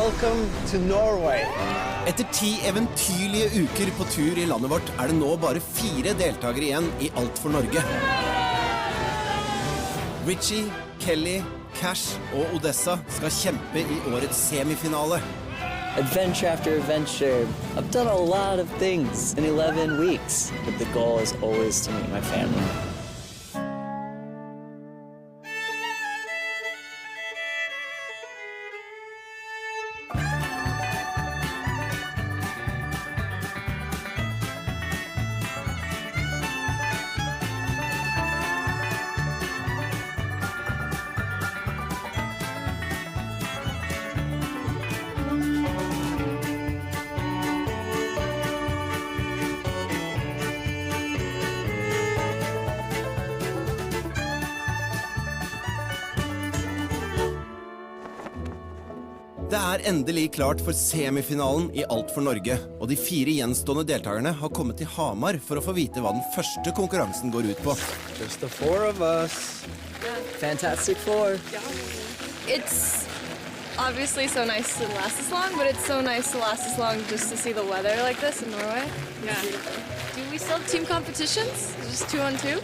Welcome to Norway. Etter 10 eventyrlige uker på tur I landet vårt det nå bare 4 deltagere igjen I Alt for Norge. Richie, Kelly, Cash og Odessa skal kjempe I årets semifinale. Adventure after adventure. I've done a lot of things in 11 weeks, but the goal is always to meet my family. Det endelig klart for semifinalen I Alt for Norge, og de 4 gjenstående deltagerne har kommet til Hamar for å få vite hva den første konkurransen går ut på. Just the 4 of us. Fantastic four. It's obviously so nice to last this long, but it's so nice to last this long just to see the weather like this in Norway. Yeah. Do we still have team competitions? Just 2-on-2?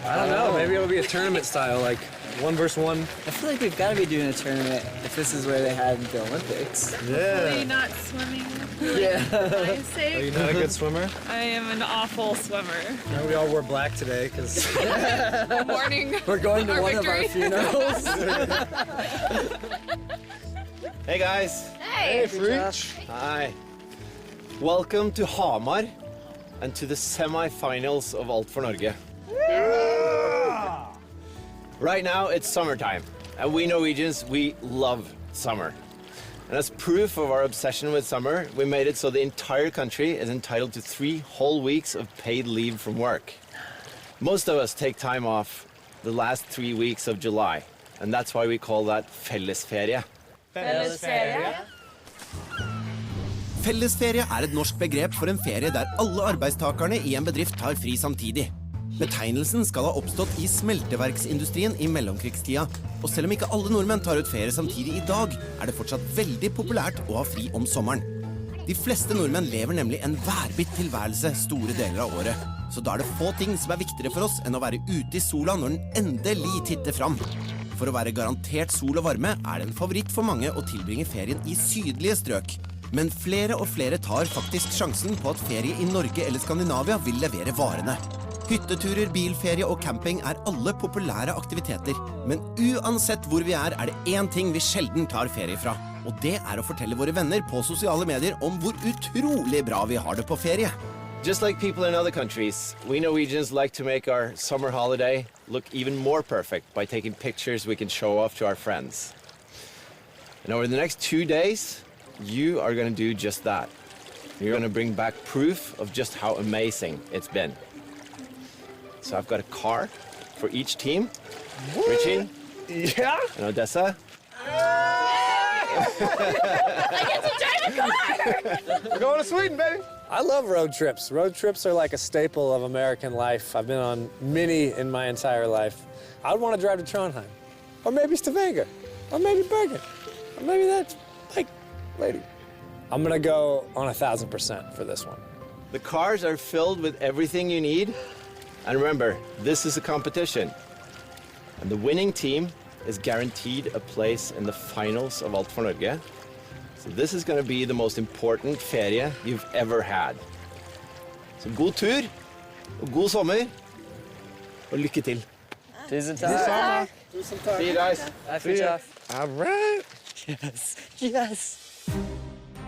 I don't know. Maybe it'll be a tournament style, like 1 versus 1. I feel like we've got to be doing a tournament if this is where they had the Olympics. Hopefully not swimming. Yeah. Are you not a good swimmer? I am an awful swimmer. No, we all wore black today because Morning. We're going to Our one victory. of our funerals. Hey guys. Hey. Rich. Hi. Welcome to Hamar and to the semi-finals of Alt for Norge. Right now it's summertime, and we Norwegians, we love summer. And as proof of our obsession with summer, we made it so the entire country is entitled to 3 whole weeks of paid leave from work. Most of us take time off the last 3 weeks of July, and that's why we call that fellesferie. Fellesferie et norsk begrep for en ferie der alle arbeidstakerne I en bedrift tar fri samtidig. Betegnelsen skal ha oppstått I smelteverksindustrien I mellomkrigstida, og selv om ikke alle nordmenn tar ut ferie samtidig I dag, det fortsatt veldig populært å ha fri om sommeren. De fleste nordmenn lever nemlig en værbitt tilværelse store deler av året, så da det få ting som viktigere for oss enn å være ute I sola når den endelig titter fram. For å være garantert sol og varme det en favoritt for mange å tilbringe ferien I sydlige strøk, men flere og flere tar faktisk sjansen på at ferie I Norge eller Skandinavia vil levere varene. Hytteturer, bilferie og camping alle populære aktiviteter, men uansett hvor vi det en ting vi sjelden tar ferie fra, og det å fortelle våre venner på sosiale medier om hvor utrolig bra vi har det på ferie. Just like people in other countries, we Norwegians like to make our summer holiday look even more perfect by taking pictures we can show off to our friends. And over the next 2 days, you are going to do just that. You're going to bring back proof of just how amazing it's been. So I've got a car for each team. Woo! Richie? Yeah? And Odessa? I get to drive a car! We're going to Sweden, baby! I love road trips. Road trips are like a staple of American life. I've been on many in my entire life. I'd want to drive to Trondheim, or maybe Stavanger, or maybe Bergen, or maybe that bike lady. I'm gonna go on 1,000% for this one. The cars are filled with everything you need. And remember, this is a competition. And the winning team is guaranteed a place in the finals of Alt for Norge. So this is going to be the most important ferie you've ever had. Så god tur, og god sommer, og lykke til. Tusen takk. See you guys. All right. Yes. Yes.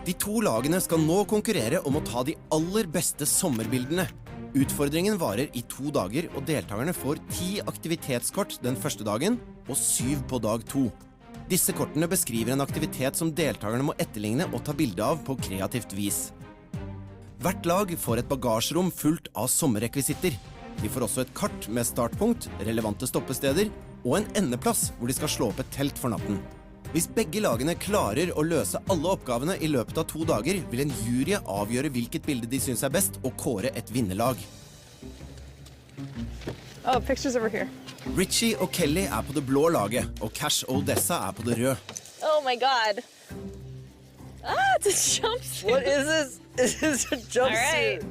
De 2 lagene skal nå konkurrere om å ta de aller beste sommerbildene. Utfordringen varer I 2 dager, og deltakerne får 10 aktivitetskort den første dagen, og 7 på dag 2. Disse kortene beskriver en aktivitet som deltakerne må etterligne og ta bilde av på kreativt vis. Hvert lag får et bagasjerom fullt av sommerrekvisitter. De får også et kart med startpunkt, relevante stoppesteder, og en endeplass hvor de skal slå opp et telt for natten. Hvis begge lagene klarer å løse alle oppgavene I løpet av 2 dager, vil en jury avgjøre hvilket bilde de synes best og kåre et vinnerlag. Oh, pictures over here. Richie og Kelly på det blå laget, og Cash og Odessa på det røde. Oh my god. It's a jumpsuit. What is this? Is this a jumpsuit? All right.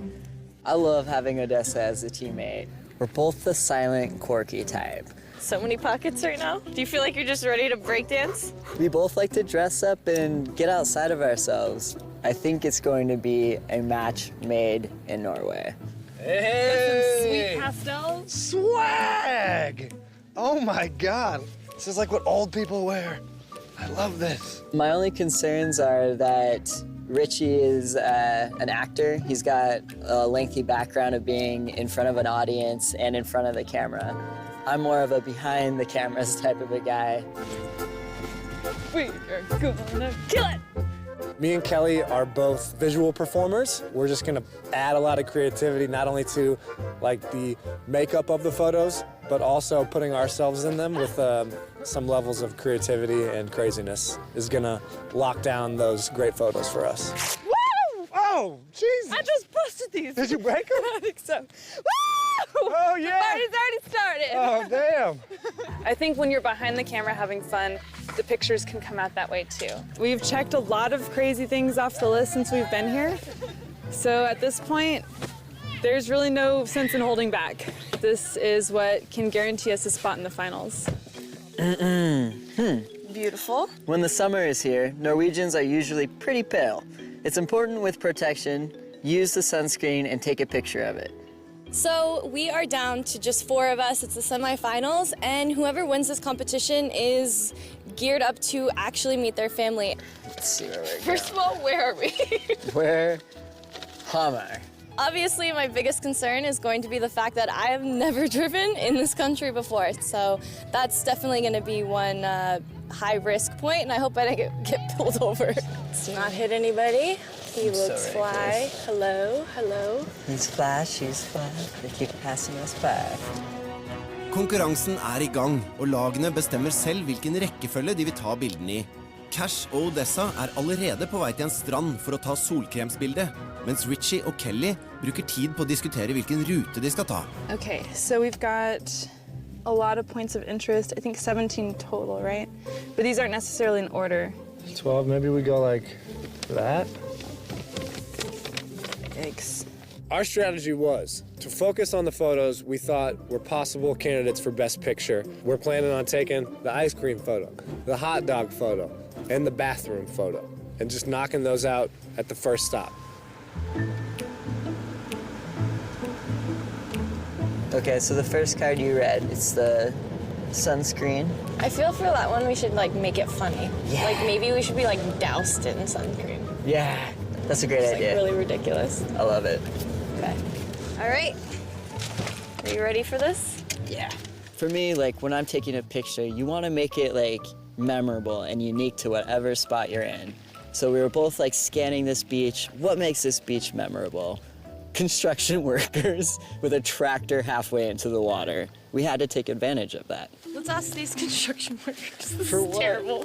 I love having Odessa as a teammate. We're both the silent, quirky type. So many pockets right now. Do you feel like you're just ready to break dance? We both like to dress up and get outside of ourselves. I think it's going to be a match made in Norway. Sweet pastels. Swag! Oh my God. This is like what old people wear. I love this. My only concerns are that Richie is an actor. He's got a lengthy background of being in front of an audience and in front of the camera. I'm more of a behind the cameras type of a guy. We are gonna kill it. Me and Kelly are both visual performers. We're just gonna add a lot of creativity, not only to like the makeup of the photos, but also putting ourselves in them with some levels of creativity and craziness is gonna lock down those great photos for us. Woo! Oh, Jesus. I just busted these. Did you break them? I think so. Woo! Oh, yeah. The party's already started. Oh, damn. I think when you're behind the camera having fun, the pictures can come out that way too. We've checked a lot of crazy things off the list since we've been here. So at this point, there's really no sense in holding back. This is what can guarantee us a spot in the finals. Beautiful. When the summer is here, Norwegians are usually pretty pale. It's important with protection, use the sunscreen and take a picture of it. So we are down to just 4 of us. It's the semifinals, and whoever wins this competition is geared up to actually meet their family. Let's see where we're going. First of all, where are we? We're Hamar. Obviously, my biggest concern is going to be the fact that I have never driven in this country before. So that's definitely going to be one high-risk point, and I hope I don't get pulled over. Let's not hit anybody. He looks so fly. Hello, hello. He's fly, she's fly. They keep passing us by. Konkurransen er i gang, og lagene bestemmer selv hvilken rekkefølge de vil ta bildene i. Cash og Odessa er allerede på vei til en strand for å ta solkremsbilde, mens Richie og Kelly bruker tid på å diskutere hvilken rute de skal ta. Okay, so we've got a lot of points of interest. I think 17 total, right? But these aren't necessarily in order. 12, maybe we go like that? Yikes. Our strategy was to focus on the photos we thought were possible candidates for Best Picture. We're planning on taking the ice cream photo, the hot dog photo, and the bathroom photo, and just knocking those out at the first stop. Okay, so the first card you read, it's the sunscreen. I feel for that one we should like make it funny. Yeah. Like maybe we should be like doused in sunscreen. Yeah, that's a great It's like idea. really ridiculous. I love it. Okay. All right. Are you ready for this? Yeah. For me, like when I'm taking a picture, you want to make it like memorable and unique to whatever spot you're in. So we were both like scanning this beach. What makes this beach memorable? Construction workers with a tractor halfway into the water. We had to take advantage of that. Let's ask these construction workers. This For is what? terrible.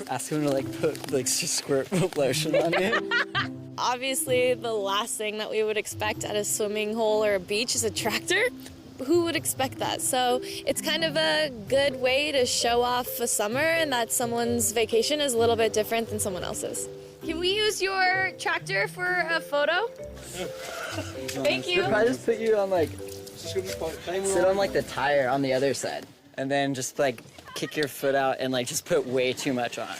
Ask them to like put like squirt lotion on you. Obviously, the last thing that we would expect at a swimming hole or a beach is a tractor. Who would expect that? So it's kind of a good way to show off a summer and that someone's vacation is a little bit different than someone else's. Can we use your tractor for a photo? Thank you. If I just put you on like, sit on like the tire on the other side, and then just like kick your foot out and like just put way too much on.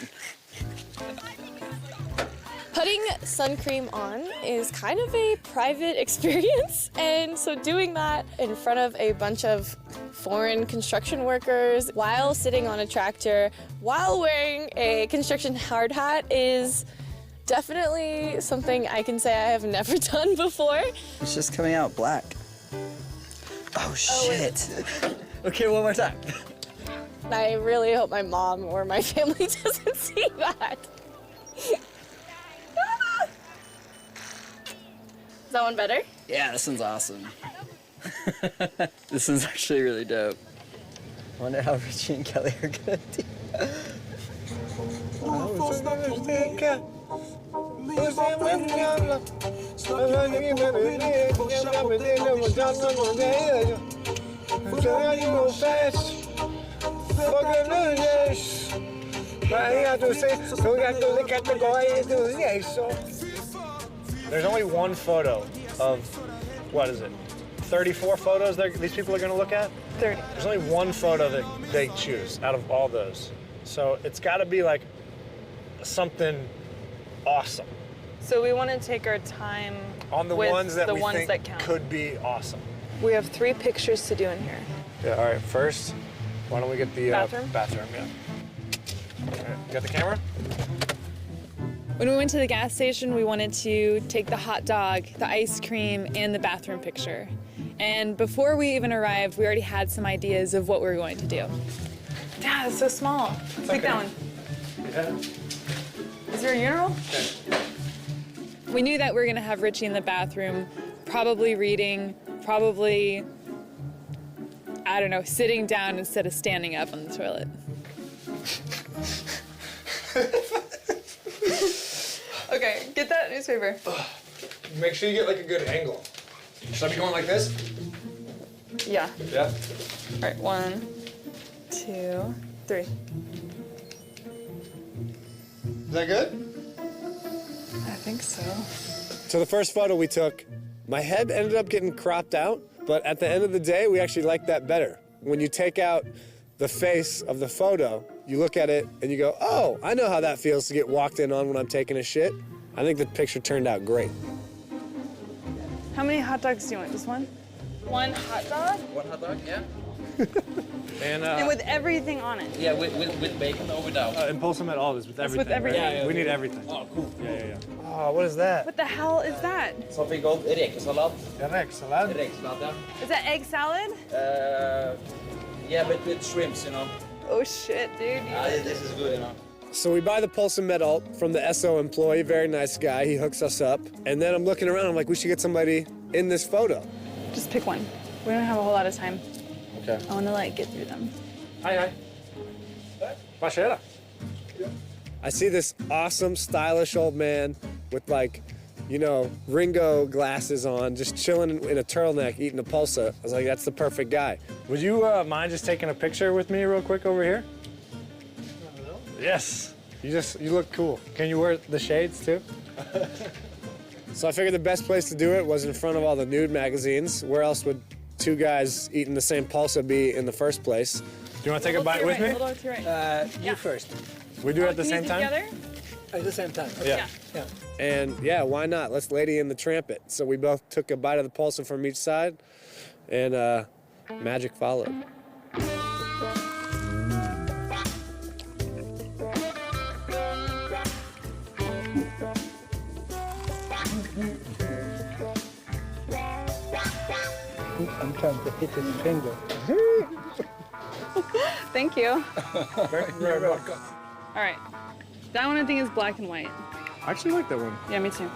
Putting sun cream on is kind of a private experience, and so doing that in front of a bunch of foreign construction workers while sitting on a tractor, while wearing a construction hard hat is definitely something I can say I have never done before. It's just coming out black. Oh shit. Okay, one more time. I really hope my mom or my family doesn't see that. Is that one better? Yeah, this one's awesome. This one's actually really dope. I wonder how Richie and Kelly are gonna do. There's only one photo of, what is it, 34 photos these people are gonna look at? 30. There's only one photo that they choose out of all those. So it's gotta be like something awesome. So we want to take our time On the with ones that the we ones think that count. could be awesome. We have 3 pictures to do in here. Yeah, all right, first, why don't we get the Bathroom? Bathroom, yeah. All right, got the camera? When we went to the gas station, we wanted to take the hot dog, the ice cream, and the bathroom picture. And before we even arrived, we already had some ideas of what we were going to do. Dad, it's so small. Take that one. Yeah. Is there a urinal? Okay. We knew that we were gonna have Richie in the bathroom, probably reading, probably, I don't know, sitting down instead of standing up on the toilet. Okay, get that newspaper. Make sure you get like a good angle. Should I be going like this? Yeah. Yeah. All right, 1, 2, 3. Is that good? I think so. So the first photo we took, my head ended up getting cropped out, but at the end of the day, we actually liked that better. When you take out the face of the photo, you look at it and you go, oh, I know how that feels to get walked in on when I'm taking a shit. I think the picture turned out great. How many hot dogs do you want? Just one? One hot dog? One hot dog, yeah. And with everything on it. Yeah, with bacon or without? Impulse them at all is with It's everything. with everything. right? Yeah, yeah, We yeah. need everything. Oh, cool. Yeah. Oh, what is that? What the hell is that? Something called räksalad. Salad? Räksalad, yeah. Is that egg salad? Yeah, but with shrimps, you know. Oh shit, dude. This is good, you know. So we buy the Pulse and Medalt from the SO employee, very nice guy. He hooks us up. And then I'm looking around, I'm like, we should get somebody in this photo. Just pick one. We don't have a whole lot of time. Okay. I want to like get through them. Hi. Pasera. I see this awesome, stylish old man with like, you know, Ringo glasses on, just chilling in a turtleneck, eating a pulsa. I was like, that's the perfect guy. Would you mind just taking a picture with me real quick over here? Yes. You look cool. Can you wear the shades too? So I figured the best place to do it was in front of all the nude magazines. Where else would 2 guys eating the same pulsa be in the first place? Do you want to take a bite with me? A little to your right. You first. We do it at the Can you same do time? Together? At the same time. Yeah. Yeah. And yeah, why not? Let's Lady in the Trampet. So we both took a bite of the pulsa from each side, and magic followed. I'm trying to hit his finger. Thank you. Very welcome. All right. That one I think is black and white. I actually like that one. Yeah, me too.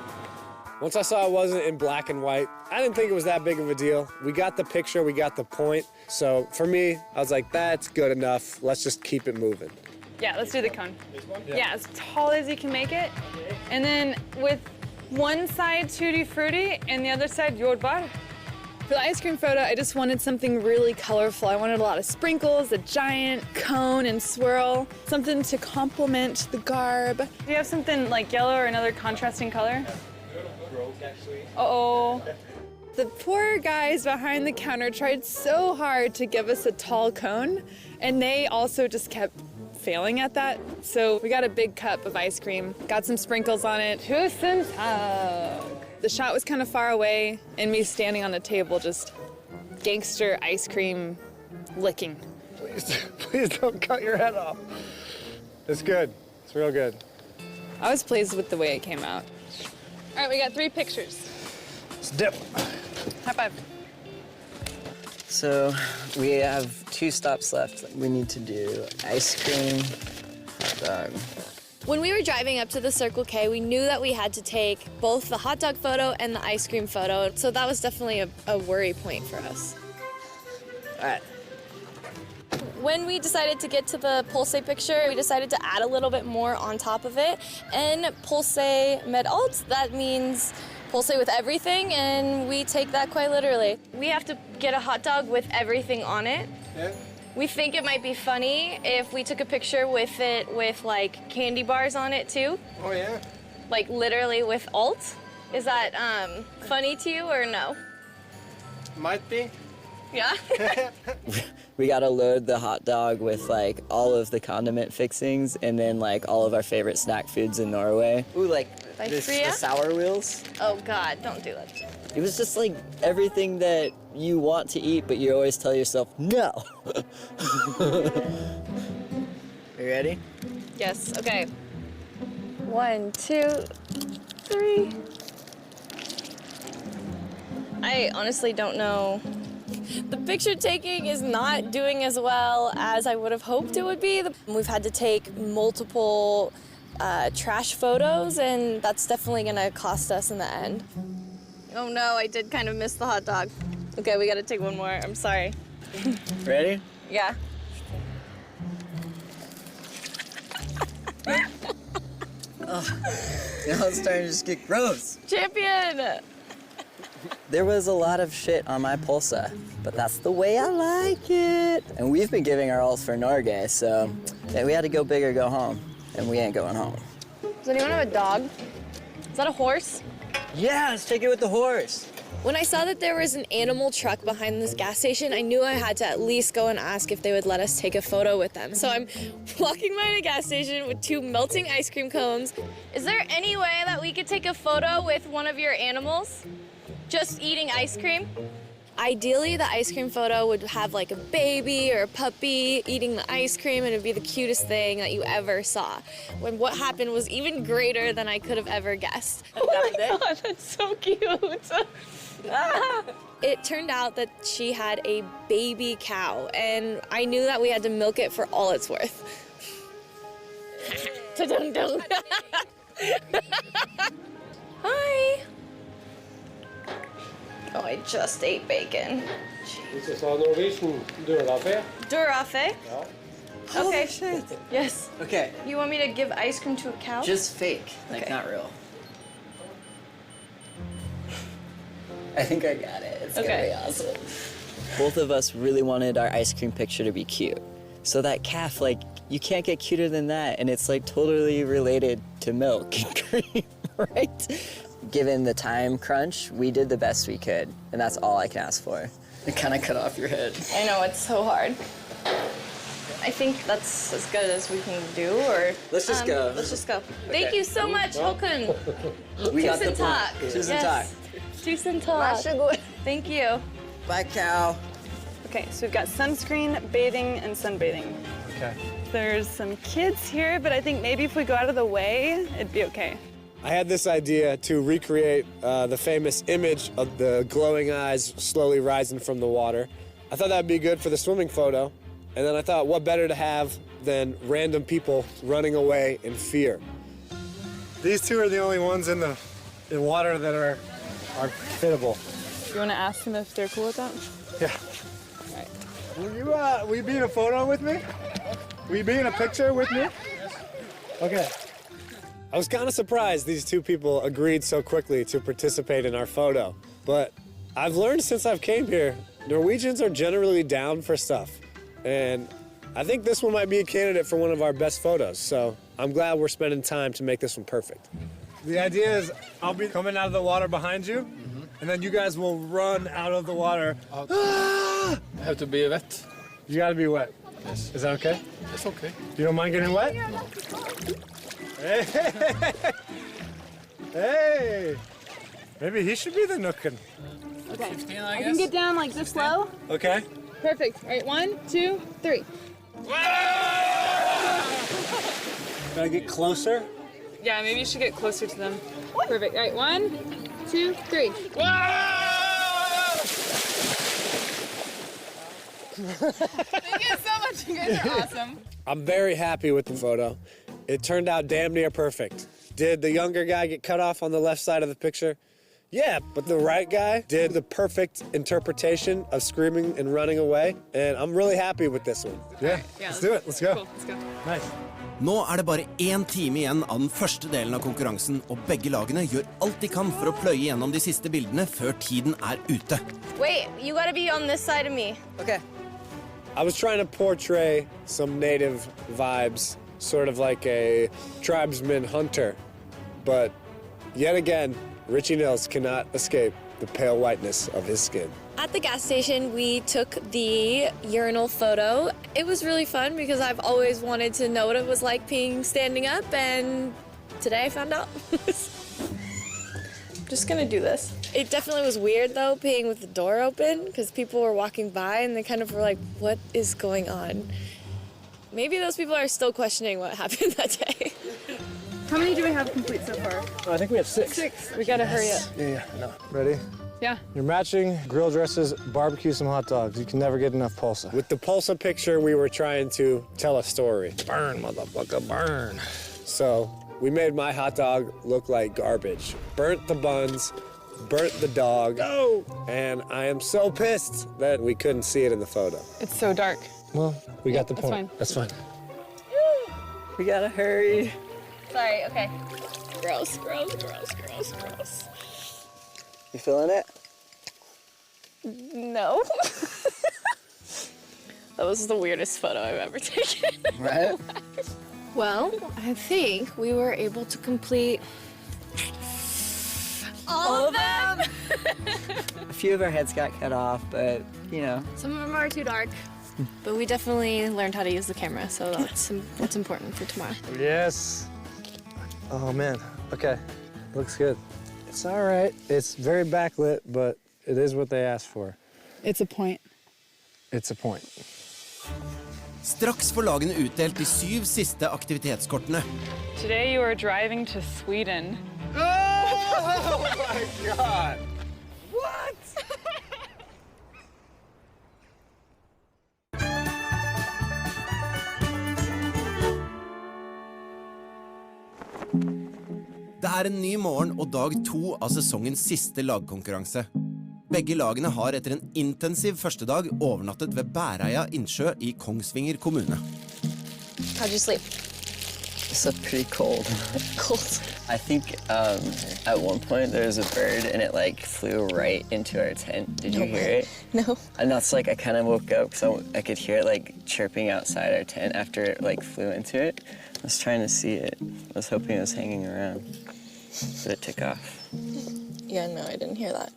Once I saw it wasn't in black and white, I didn't think it was that big of a deal. We got the picture, we got the point. So for me, I was like, that's good enough. Let's just keep it moving. Yeah, let's do the cone. Yeah, as tall as you can make it. And then with one side tutti frutti and the other side jordbær. For the ice cream photo, I just wanted something really colorful. I wanted a lot of sprinkles, a giant cone and swirl, something to complement the garb. Do you have something like yellow or another contrasting color? Uh-oh. The poor guys behind the counter tried so hard to give us a tall cone, and they also just kept failing at that. So we got a big cup of ice cream, got some sprinkles on it. The shot was kind of far away, and me standing on the table just gangster ice cream licking. Please don't cut your head off. It's good. It's real good. I was pleased with the way it came out. All right, we got 3 pictures. Let's dip. High five. So we have 2 stops left. We need to do ice cream, hot dog. When we were driving up to the Circle K, we knew that we had to take both the hot dog photo and the ice cream photo, so that was definitely a worry point for us. All right. When we decided to get to the Pulse picture, we decided to add a little bit more on top of it. And Pulse med alt, that means Pulse with everything, and we take that quite literally. We have to get a hot dog with everything on it. Yeah. We think it might be funny if we took a picture with it with like candy bars on it too. Oh, yeah? Like literally with alt. Is that funny to you or no? Might be. Yeah? We gotta load the hot dog with like all of the condiment fixings and then like all of our favorite snack foods in Norway. Ooh, like the sour wheels. Oh God, don't do that. It was just like everything that you want to eat, but you always tell yourself no. You ready? Yes, okay. 1, 2, 3. I honestly don't know. The picture taking is not doing as well as I would have hoped it would be. We've had to take multiple trash photos, and that's definitely gonna cost us in the end. Oh no, I did kind of miss the hot dog. Okay, we gotta take one more. I'm sorry. Ready? Yeah. Now it's starting to just get gross. Champion! There was a lot of shit on my Pulsa, but that's the way I like it. And we've been giving our alls for Norge, so yeah, we had to go big or go home, and we ain't going home. Does anyone have a dog? Is that a horse? Yeah, let's take it with the horse. When I saw that there was an animal truck behind this gas station, I knew I had to at least go and ask if they would let us take a photo with them. So I'm walking by a gas station with 2 melting ice cream cones. Is there any way that we could take a photo with one of your animals? Just eating ice cream? Ideally, the ice cream photo would have like a baby or a puppy eating the ice cream, and it'd be the cutest thing that you ever saw. When what happened was even greater than I could have ever guessed. Oh my God, that's so cute. It turned out that she had a baby cow, and I knew that we had to milk it for all it's worth. Ta-dum-dum. Hi. Oh, I just ate bacon. This is our Norwegian durafe. Durafe? Yeah. Okay. Shit. Yes. Okay, You want me to give ice cream to a cow? just fake, like Okay. not real. I think I got it. It's gonna Okay. be awesome. Both of us really wanted our ice cream picture to be cute. So that calf, like, you can't get cuter than that, and it's like totally related to milk and cream, right? Given the time crunch, we did the best we could, and that's all I can ask for. It kind of cut off your head. I know, it's so hard. I think that's as good as we can do, or... Let's just go. Let's just go. Thank you so much, Håkon. We got the Tusen point. takk. Tusen takk. Tusen takk. Thank you. Bye, cow. Okay, so we've got sunscreen, bathing, and sunbathing. Okay. There's some kids here, but I think maybe if we go out of the way, it'd be okay. I had this idea to recreate the famous image of the glowing eyes slowly rising from the water. I thought that'd be good for the swimming photo. And then I thought, what better to have than random people running away in fear? These two are the only ones in water that are fittable. You want to ask them if they're cool with that? Yeah. Will you be in a photo with me? Will you be in a picture with me? Okay. I was kind of surprised these two people agreed so quickly to participate in our photo. But I've learned since I've came here, Norwegians are generally down for stuff. And I think this one might be a candidate for one of our best photos. So I'm glad we're spending time to make this one perfect. The idea is I'll be coming out of the water behind you, and then you guys will run out of the water. Ah! Have to be wet. You gotta be wet. Yes. Is that okay? It's okay. You don't mind getting wet? Hey! Hey! Maybe he should be the nookin. Okay. 15, I can get down like this low. Okay. Perfect. All right, 1, 2, 3. Can I get closer? Yeah, maybe you should get closer to them. Perfect. All right, 1, 2, 3. Thank you so much. You guys are awesome. I'm very happy with the photo. It turned out damn near perfect. Did the younger guy get cut off on the left side of the picture? Yeah, but the right guy did the perfect interpretation of screaming and running away, and I'm really happy with this one. Yeah. Let's do it. Let's go. Cool, let's go. Nice. Nå er det bare 1 time igjen av den første delen av konkurransen, og begge lagene gjør alt de kan for å pløye gjennom de siste bildene før tiden er ute. Wait, you gotta be on this side of me. Okay. I was trying to portray some native vibes, sort of like a tribesman hunter. But yet again, Richie Nils cannot escape the pale whiteness of his skin. At the gas station, we took the urinal photo. It was really fun because I've always wanted to know what it was like peeing standing up, and today I found out. Just gonna do this. It definitely was weird though, peeing with the door open, because people were walking by and they kind of were like, what is going on? Maybe those people are still questioning what happened that day. How many do we have complete so far? I think we have 6. 6. We gotta hurry up. Yeah, no. Ready? Yeah. You're matching grill dresses, barbecue, some hot dogs. You can never get enough pulsa. With the Pulsa picture, we were trying to tell a story. Burn, motherfucker, burn. So we made my hot dog look like garbage. Burnt the buns, burnt the dog. No! And I am so pissed that we couldn't see it in the photo. It's so dark. Well, we got the that's point. fine. That's fine. We gotta hurry. Sorry, okay. Gross, gross, gross, gross, gross. You feeling it? No. That was the weirdest photo I've ever taken. Right? Well, I think we were able to complete all of them. A few of our heads got cut off, but, you know. Some of them are too dark. But we definitely learned how to use the camera, so that's what's important for tomorrow. Yes. Oh, man. Okay. Looks good. It's all right. It's very backlit, but it is what they asked for. It's a point. It's a point. Straks får lagene utdelt de 7 siste aktivitetskortene. Today you are driving to Sweden. Oh my God! What? Det er en ny morgen og dag 2 av sesongens siste lagkonkurranse. Begge lagene har etter en intensiv første dag overnattet ved Bæreia innsjø i Kongsvinger kommune. How'd you sleep? It's pretty cold. Cold. I think at one point there was a bird and it like flew right into our tent. Did you hear it? No. And that's like I kind of woke up so I could hear it like chirping outside our tent after it like flew into it. I was trying to see it. I was hoping it was hanging around, but it took off. Yeah, no, I didn't hear that.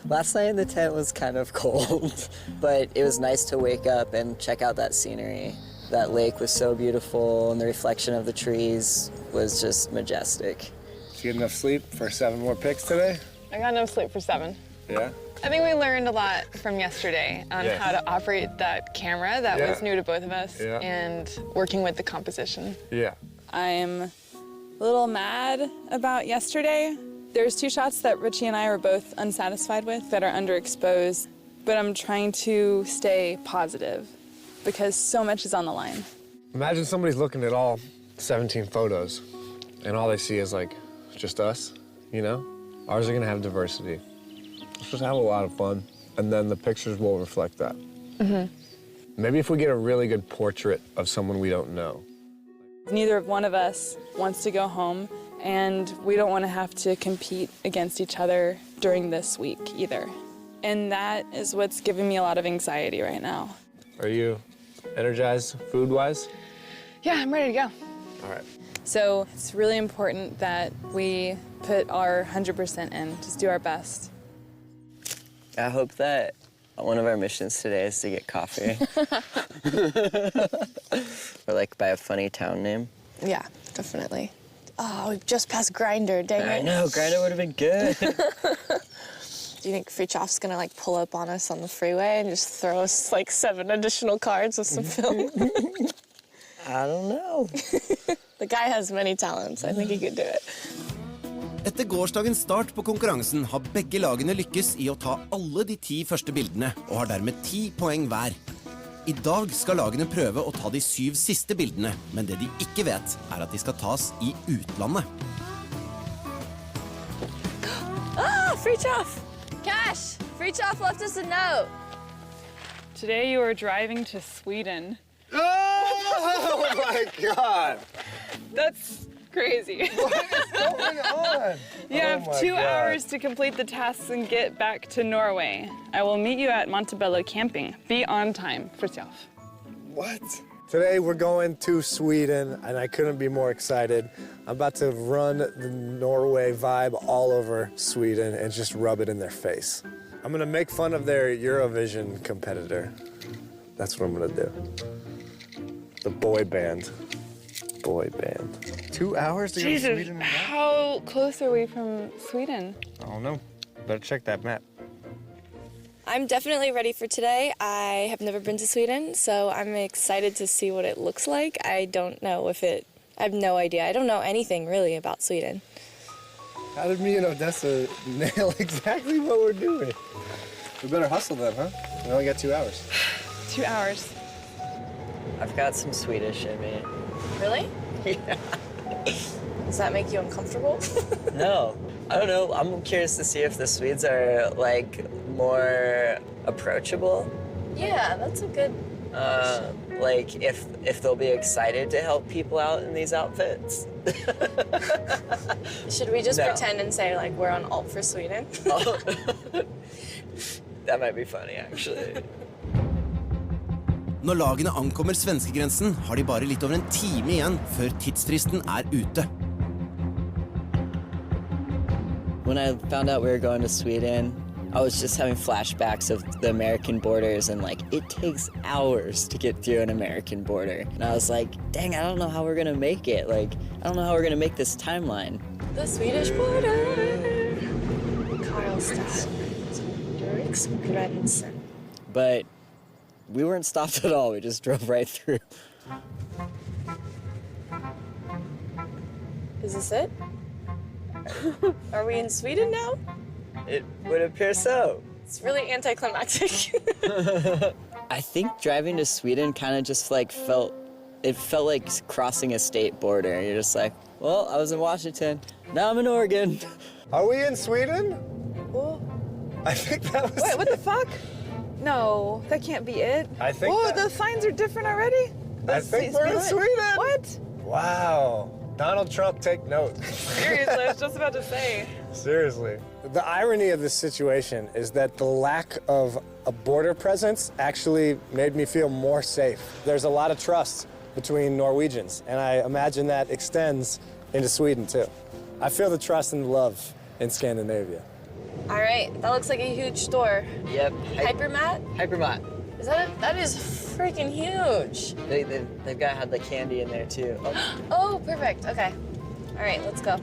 Last night the tent was kind of cold, but it was nice to wake up and check out that scenery. That lake was so beautiful and the reflection of the trees was just majestic. Did you get enough sleep for 7 more picks today? I got enough sleep for 7. Yeah? I think we learned a lot from yesterday on how to operate that camera that was new to both of us and working with the composition. Yeah. I'm a little mad about yesterday. There's 2 shots that Richie and I were both unsatisfied with that are underexposed, but I'm trying to stay positive because so much is on the line. Imagine somebody's looking at all 17 photos and all they see is like just us, you know? Ours are gonna have diversity. Let's just have a lot of fun, and then the pictures will reflect that. Maybe if we get a really good portrait of someone we don't know. Neither one of us wants to go home, and we don't want to have to compete against each other during this week either. And that is what's giving me a lot of anxiety right now. Are you energized food-wise? Yeah, I'm ready to go. All right. So it's really important that we put our 100% in, just do our best. I hope that one of our missions today is to get coffee. Or like by a funny town name. Yeah, definitely. Oh, we've just passed Grinder, dang it. I know, Grinder would have been good. Do you think Fritjof's gonna like pull up on us on the freeway and just throw us like 7 additional cards with some film? I don't know. The guy has many talents. I think he could do it. Etter gårsdagens start på konkurransen har begge lagene lykkes i å ta alle de 10 første bildene, og har dermed 10 poeng hver. I dag skal lagene prøve å ta de 7 siste bildene, men det de ikke vet, er at de skal tas i utlandet. Ah, Fritjof! Cash! Fritjof left us a note. Today you are driving to Sweden. Oh my God! That's crazy. What is going on? You have my 2 God. hours to complete the tasks and get back to Norway. I will meet you at Montebello camping. Be on time, Fritjof. What? Today we're going to Sweden, and I couldn't be more excited. I'm about to run the Norway vibe all over Sweden and just rub it in their face. I'm gonna make fun of their Eurovision competitor. That's what I'm gonna do. The boy band. Boy band. 2 hours to go to Sweden? How close are we from Sweden? I don't know. Better check that map. I'm definitely ready for today. I have never been to Sweden, so I'm excited to see what it looks like. I have no idea. I don't know anything really about Sweden. How did me and Odessa nail exactly what we're doing? We better hustle then, huh? We only got 2 hours. 2 hours. I've got some Swedish in me. Really? Yeah. Does that make you uncomfortable? No, I don't know. I'm curious to see if the Swedes are like more approachable. Yeah, that's a good Like if they'll be excited to help people out in these outfits. Should we just No. pretend and say like we're on alt for Sweden? That might be funny, actually. Når lagene ankommer svenskegrensen, har de bare litt over en time igjen før tidsfristen er ute. When I found out we were going to Sweden, I was just having flashbacks of the American borders, and like it takes hours to get through an American border. And I was like, dang, I don't know how we're gonna make it. Like, I don't know how we're gonna make this timeline. The Swedish border. Karlstad. Riksgränsen. But we weren't stopped at all. We just drove right through. Is this it? Are we in Sweden now? It would appear so. It's really anticlimactic. I think driving to Sweden kind of just like felt like crossing a state border. You're just like, well, I was in Washington, now I'm in Oregon. Are we in Sweden? Oh. I think that was Wait, what the fuck? No, that can't be it. I think Oh, that- the signs are different already? I think we're in Sweden. What? Wow. Donald Trump, take note. Seriously, I was just about to say. Seriously. The irony of this situation is that the lack of a border presence actually made me feel more safe. There's a lot of trust between Norwegians, and I imagine that extends into Sweden too. I feel the trust and love in Scandinavia. All right, that looks like a huge store. Yep. Hypermat? Hypermat. That is freaking huge. They've got had the candy in there too. Oh. Oh, perfect. Okay. All right, let's go.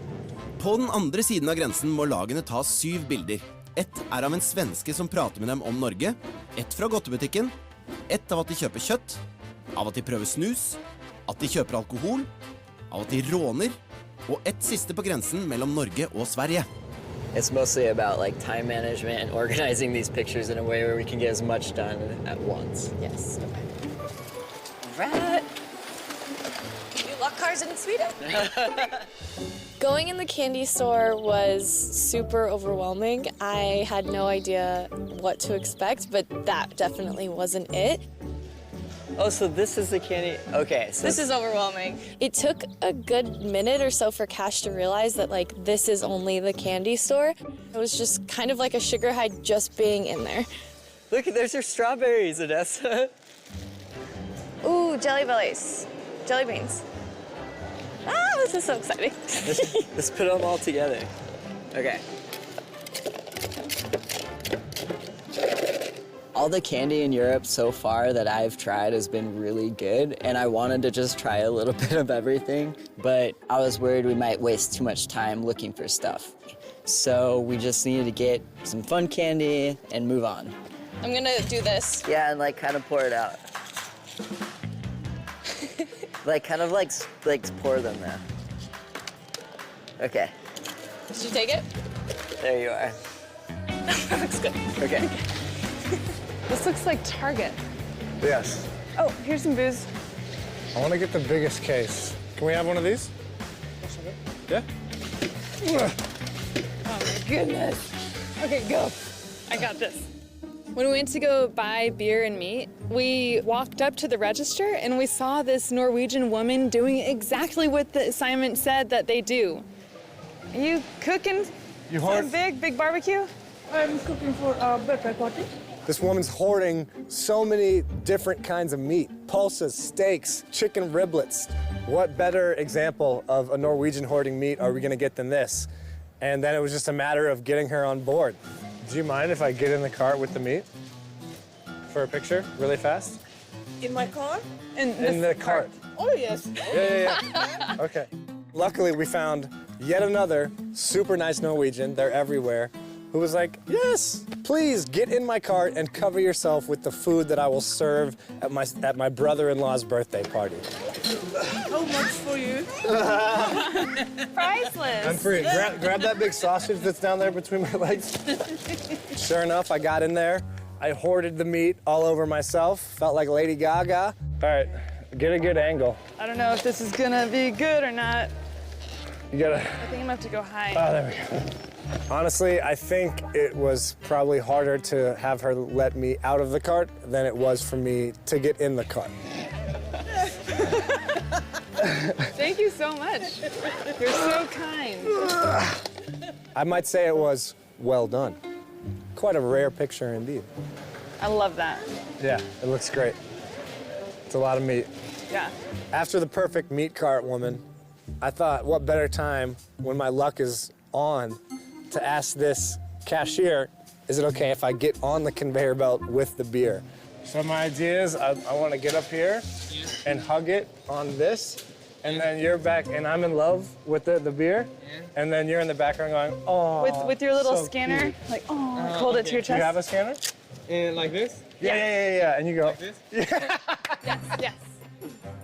På den andre siden av grensen må lagene ta 7 bilder. Ett er av en svenske som prater med dem om Norge, ett fra godtebutikken, ett av at de kjøper kjøtt, av at de prøver snus, at de kjøper alkohol, av at de råner, og ett siste på grensen mellom Norge og Sverige. It's mostly about like time management and organizing these pictures in a way where we can get as much done at once. Yes. Okay. Right. You lock cars in Sweden? Going in the candy store was super overwhelming. I had no idea what to expect, but that definitely wasn't it. Oh, so this is the candy. Okay, so This is overwhelming. It took a good minute or so for Cash to realize that like this is only the candy store. It was just kind of like a sugar high just being in there. look, there's your strawberries, Odessa. Ooh, jelly bellies. Jelly beans. Ah, this is so exciting. Let's put them all together. Okay. All the candy in Europe so far that I've tried has been really good, and I wanted to just try a little bit of everything, but I was worried we might waste too much time looking for stuff. So we just needed to get some fun candy and move on. I'm gonna do this. Yeah, and like kind of pour it out. like kind of like pour them there. Okay, Did you take it? there you are. That looks good. Okay. This looks like Target. Yes. Oh, here's some booze. I want to get the biggest case. Can we have one of these? Yeah? Oh my goodness. Okay, go. I got this. When we went to go buy beer and meat, we walked up to the register and we saw this Norwegian woman doing exactly what the assignment said that they do. Are you cooking You something big barbecue? I'm cooking for a birthday party. This woman's hoarding so many different kinds of meat. Pulses, steaks, chicken riblets. What better example of a Norwegian hoarding meat are we gonna get than this? And then it was just a matter of getting her on board. Do you mind if I get in the cart with the meat for a picture really fast? In my car? In the cart. Oh, yes. Yeah. Okay. Luckily, we found yet another super nice Norwegian, they're everywhere, who was like, yes, please get in my cart and cover yourself with the food that I will serve at my brother-in-law's birthday party. How much for you? Priceless. I'm free. Grab that big sausage that's down there between my legs. Sure enough, I got in there. I hoarded the meat all over myself. Felt like Lady Gaga. All right, get a good angle. I don't know if this is gonna be good or not. You gotta... I think I'm gonna have to go high. Oh, there we go. Honestly, I think it was probably harder to have her let me out of the cart than it was for me to get in the cart. Thank you so much. You're so kind. I might say it was well done. Quite a rare picture indeed. I love that. Yeah, it looks great. It's a lot of meat. Yeah. After the perfect meat cart woman, I thought, what better time when my luck is on to ask this cashier, is it okay if I get on the conveyor belt with the beer? So my idea is I want to get up here and hug it on this, and then you're back, and I'm in love with the beer, and then you're in the background going, oh, With your little so scanner, cute. like, oh, like hold it to your chest. Do you have a scanner? And like this? Yeah, and you go. Like this? Yes.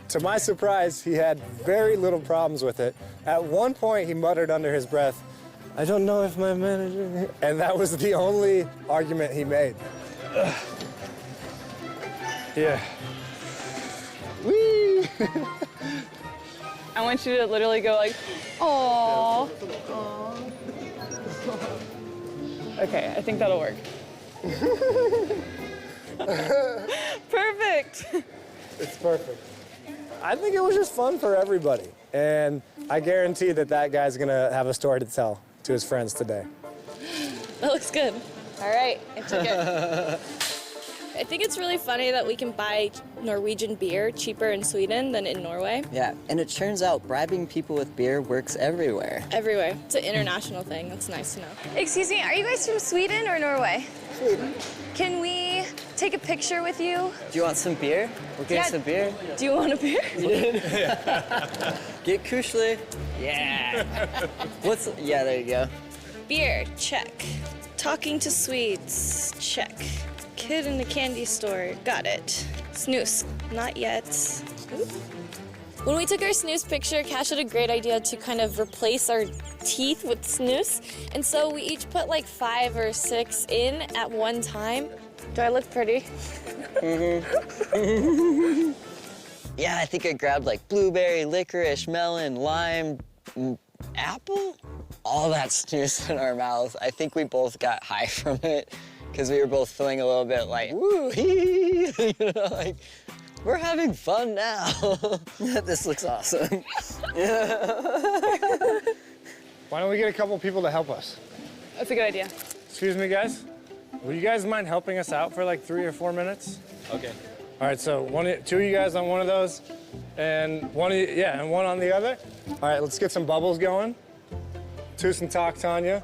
To my surprise, he had very little problems with it. At one point, he muttered under his breath, I don't know if my manager... And that was the only argument he made. Yeah. Whee! I want you to literally go like, oh. Okay, I think that'll work. Perfect. It's perfect. I think it was just fun for everybody. And I guarantee that guy's gonna have a story to tell to his friends today. That looks good. All right, I took it. I think it's really funny that we can buy Norwegian beer cheaper in Sweden than in Norway. Yeah, and it turns out bribing people with beer works everywhere. Everywhere. It's an international thing. That's nice to know. Excuse me, are you guys from Sweden or Norway? Sweden. Can we take a picture with you? Do you want some beer? We'll get some beer. Do you want a beer? Get kushli. Yeah. Yeah, there you go. Beer, check. Talking to Swedes, check. Kid in the candy store, got it. Snooze, not yet. When we took our snooze picture, Cash had a great idea to kind of replace our teeth with snooze. And so we each put like 5 or 6 in at one time. Do I look pretty? Yeah, I think I grabbed like blueberry, licorice, melon, lime, apple? All that snooze in our mouths. I think we both got high from it because we were both feeling a little bit like, woo, hee, you know, like, we're having fun now. This looks awesome. Why don't we get a couple people to help us? That's a good idea. Excuse me, guys. Will you guys mind helping us out for like 3 or 4 minutes? Okay. All right, so 2 of you guys on one of those, and one on the other. All right, let's get some bubbles going. Tusen talk, Tanya.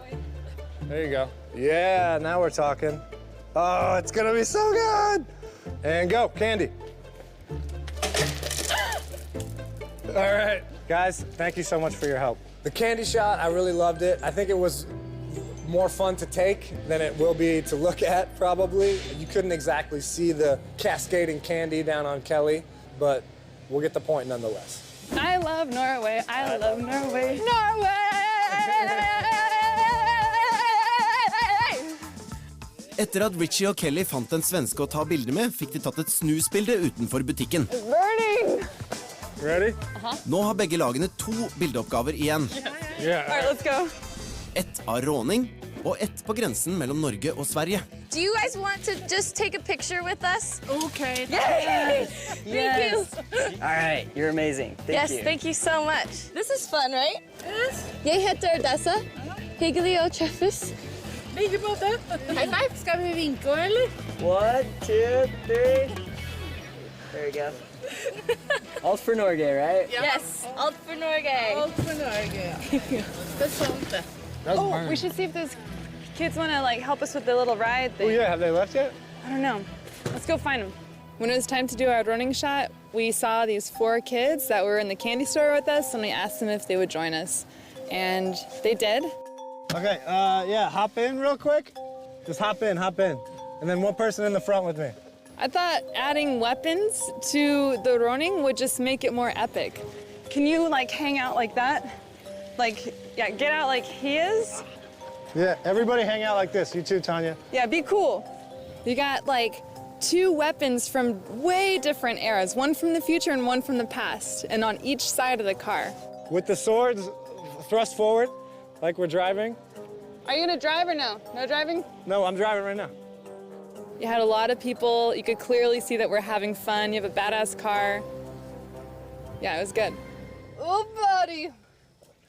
There you go. Yeah, now we're talking. Oh, it's gonna be so good. And go, Candy. All right, guys, thank you so much for your help. The candy shot, I really loved it. I think it was more fun to take than it will be to look at, probably. You couldn't exactly see the cascading candy down on Kelly, but we'll get the point nonetheless. I love Norway. I love Norway. Norway! Etter at Richie og Kelly fant en svenske å ta bilder med, fikk de tatt et snusbilde utenfor butikken. Burning! Ready? Nå har begge lagene 2 bildeoppgaver igjen. Yeah. All right, let's go. Ett av råning, og ett på grensen mellom Norge og Sverige. Do you guys want to just take a picture with us? Okay. Yay! Thank you. All right, you're amazing. Thank you. Thank you so much. This is fun, right? Yes. Jeg heter Dessa. Hyggelig å treffes. Ikke båte. High five. Skal vi vinke, eller? 1, 2, 3. There you go. Alt for Norge, right? Yes, alt for Norge. Alt for Norge. Det er sant det. Oh, we should see if those kids want to like help us with the little ride thing. Oh yeah, have they left yet? I don't know. Let's go find them. When it was time to do our running shot, we saw these 4 kids that were in the candy store with us, and we asked them if they would join us. And they did. Okay, yeah, hop in real quick. Just hop in. And then one person in the front with me. I thought adding weapons to the running would just make it more epic. Can you like hang out like that? Like, yeah, get out like he is. Yeah, everybody hang out like this. You too, Tanya. Yeah, be cool. You got like 2 weapons from way different eras, one from the future and one from the past, and on each side of the car. With the swords, thrust forward, like we're driving. Are you gonna drive or no? No driving? No, I'm driving right now. You had a lot of people. You could clearly see that we're having fun. You have a badass car. Yeah, it was good. Oh, buddy.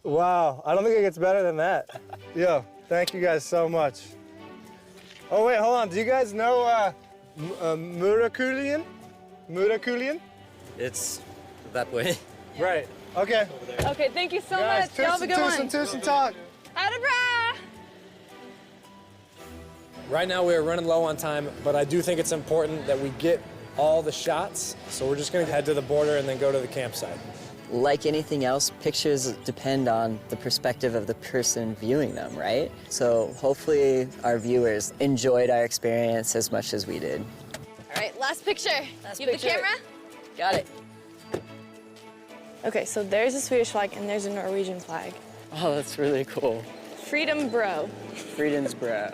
Wow, I don't think it gets better than that. Yo, thank you guys so much. Oh wait, hold on. Do you guys know Murakulian? Murakulian? It's that way. Right. Okay. Okay, thank you so Guys, much. Y'all have a good one. tusen talk. Adabra! Right now we are running low on time, but I do think it's important that we get all the shots. So we're just gonna head to the border and then go to the campsite. Like anything else, pictures depend on the perspective of the person viewing them, right? So hopefully our viewers enjoyed our experience as much as we did. All right, last picture. Last You have the picture. camera? Got it. Okay, so there's a Swedish flag and there's a Norwegian flag. Oh, that's really cool. Freedom, bro. Freedom's bro.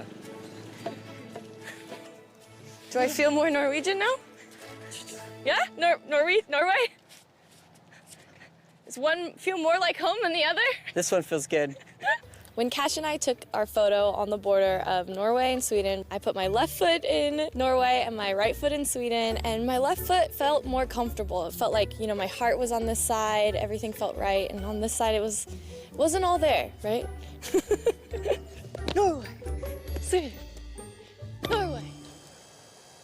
Do I feel more Norwegian now? Yeah? Norway? Does one feel more like home than the other? This one feels good. When Cash and I took our photo on the border of Norway and Sweden, I put my left foot in Norway and my right foot in Sweden, and my left foot felt more comfortable. It felt like, you know, my heart was on this side, everything felt right, and on this side it wasn't all there, right? Norway, Sweden, Norway.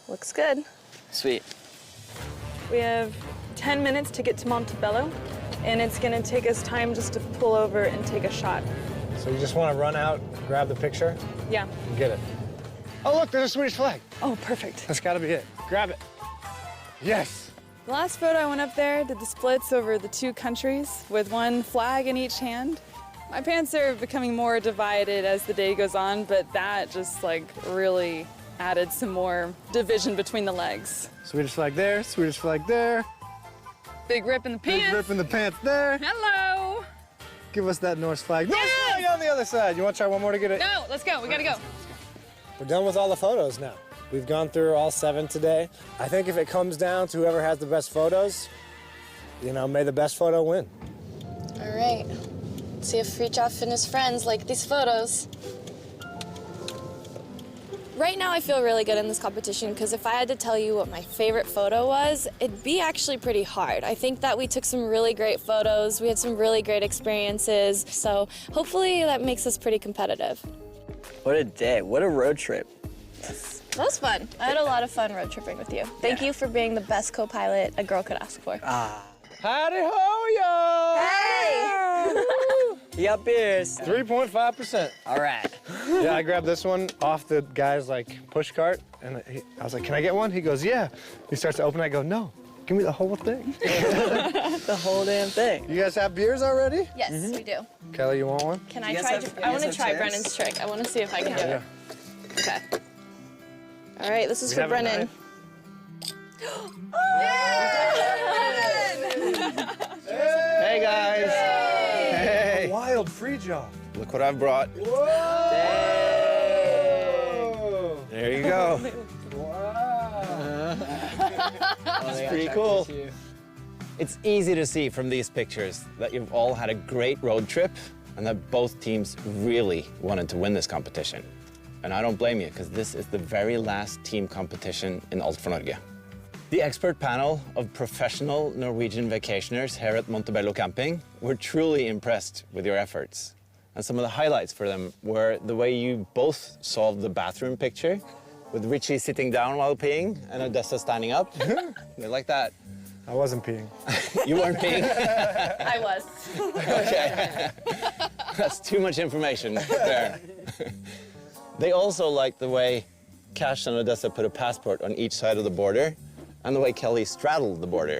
Looks good. Sweet. We have 10 minutes to get to Montebello, and it's gonna take us time just to pull over and take a shot. So you just want to run out, grab the picture, Yeah. and get it. Oh look, there's a Swedish flag. Oh, perfect. That's got to be it. Grab it. Yes. The last photo I went up there did the splits over the 2 countries with one flag in each hand. My pants are becoming more divided as the day goes on, but that just like really added some more division between the legs. Swedish flag there, Swedish flag there. Big rip in the pants. Big rip in the pants there. Hello. Give us that Norse flag. Norse flag on the other side. You want to try one more to get it? No, let's go. We gotta go. We're done with all the photos now. We've gone through all 7 today. I think if it comes down to whoever has the best photos, you know, may the best photo win. All right. See if Fridtjof and his friends like these photos. Right now I feel really good in this competition because if I had to tell you what my favorite photo was, it'd be actually pretty hard. I think that we took some really great photos, we had some really great experiences, so hopefully that makes us pretty competitive. What a day. What a road trip. That was fun. I had a lot of fun road tripping with you. Thank you for being the best co-pilot a girl could ask for. Howdy ho, y'all! Hey! You got beers. 3.5%. All right. Yeah, I grabbed this one off the guy's like push cart, and I was like, "Can I get one?" He goes, "Yeah." He starts to open it. I go, "No, give me the whole thing." The whole damn thing. You guys have beers already? Yes, we do. Kelly, you want one? Can You I guys try? have- you I want to guys have try chairs? Brennan's trick. I want to see if I can do it. Okay. All right, this is We for have a Brennan. Hey guys! Hey! Wild free job. Look what I've brought. Whoa! There you go. Wow. That's pretty cool. It's easy to see from these pictures that you've all had a great road trip and that both teams really wanted to win this competition. And I don't blame you, because this is the very last team competition in Alt for Norge. The expert panel of professional Norwegian vacationers here at Montebello Camping were truly impressed with your efforts. And some of the highlights for them were the way you both solved the bathroom picture, with Richie sitting down while peeing and Odessa standing up. They like that. I wasn't peeing. You weren't peeing? I was. Okay. That's too much information there. They also liked the way Cash and Odessa put a passport on each side of the border, and the way Kelly straddled the border.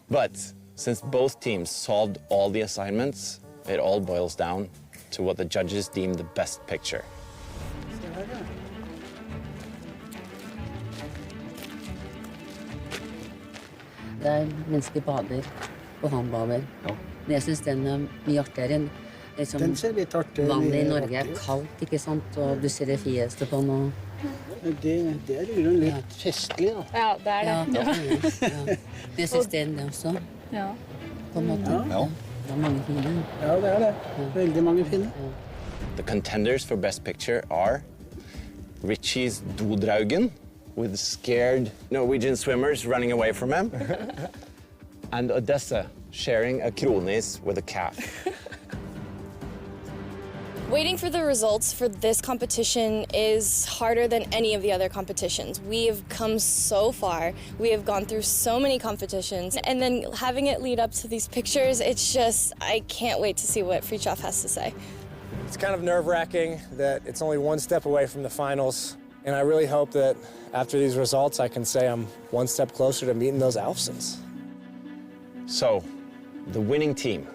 But since both teams solved all the assignments, it all boils down to what the judges deemed the best picture. Der mennesker bader, og han bader. Men jeg synes den er mye artigere enn liksom, Den ser litt artigere vannet i Norge er artig. kaldt, ikke sant? Og du ser det fjeset på den. Og... Det er jo litt festlig, da. Ja, det er det. Ja. Men jeg synes det er det også, Ja. på en måte. Ja. Det er mange fine. Ja, det er det. Veldig mange fine. The contenders for Best Picture are Richie's Dodraugen, with scared Norwegian swimmers running away from him, and Odessa sharing a kronis with a calf. Waiting for the results for this competition is harder than any of the other competitions. We have come so far. We have gone through so many competitions. And then having it lead up to these pictures, it's just, I can't wait to see what Fritjof has to say. It's kind of nerve-wracking that it's only one step away from the finals, and I really hope that after these results I can say I'm one step closer to meeting those Alfsons. So, the winning team,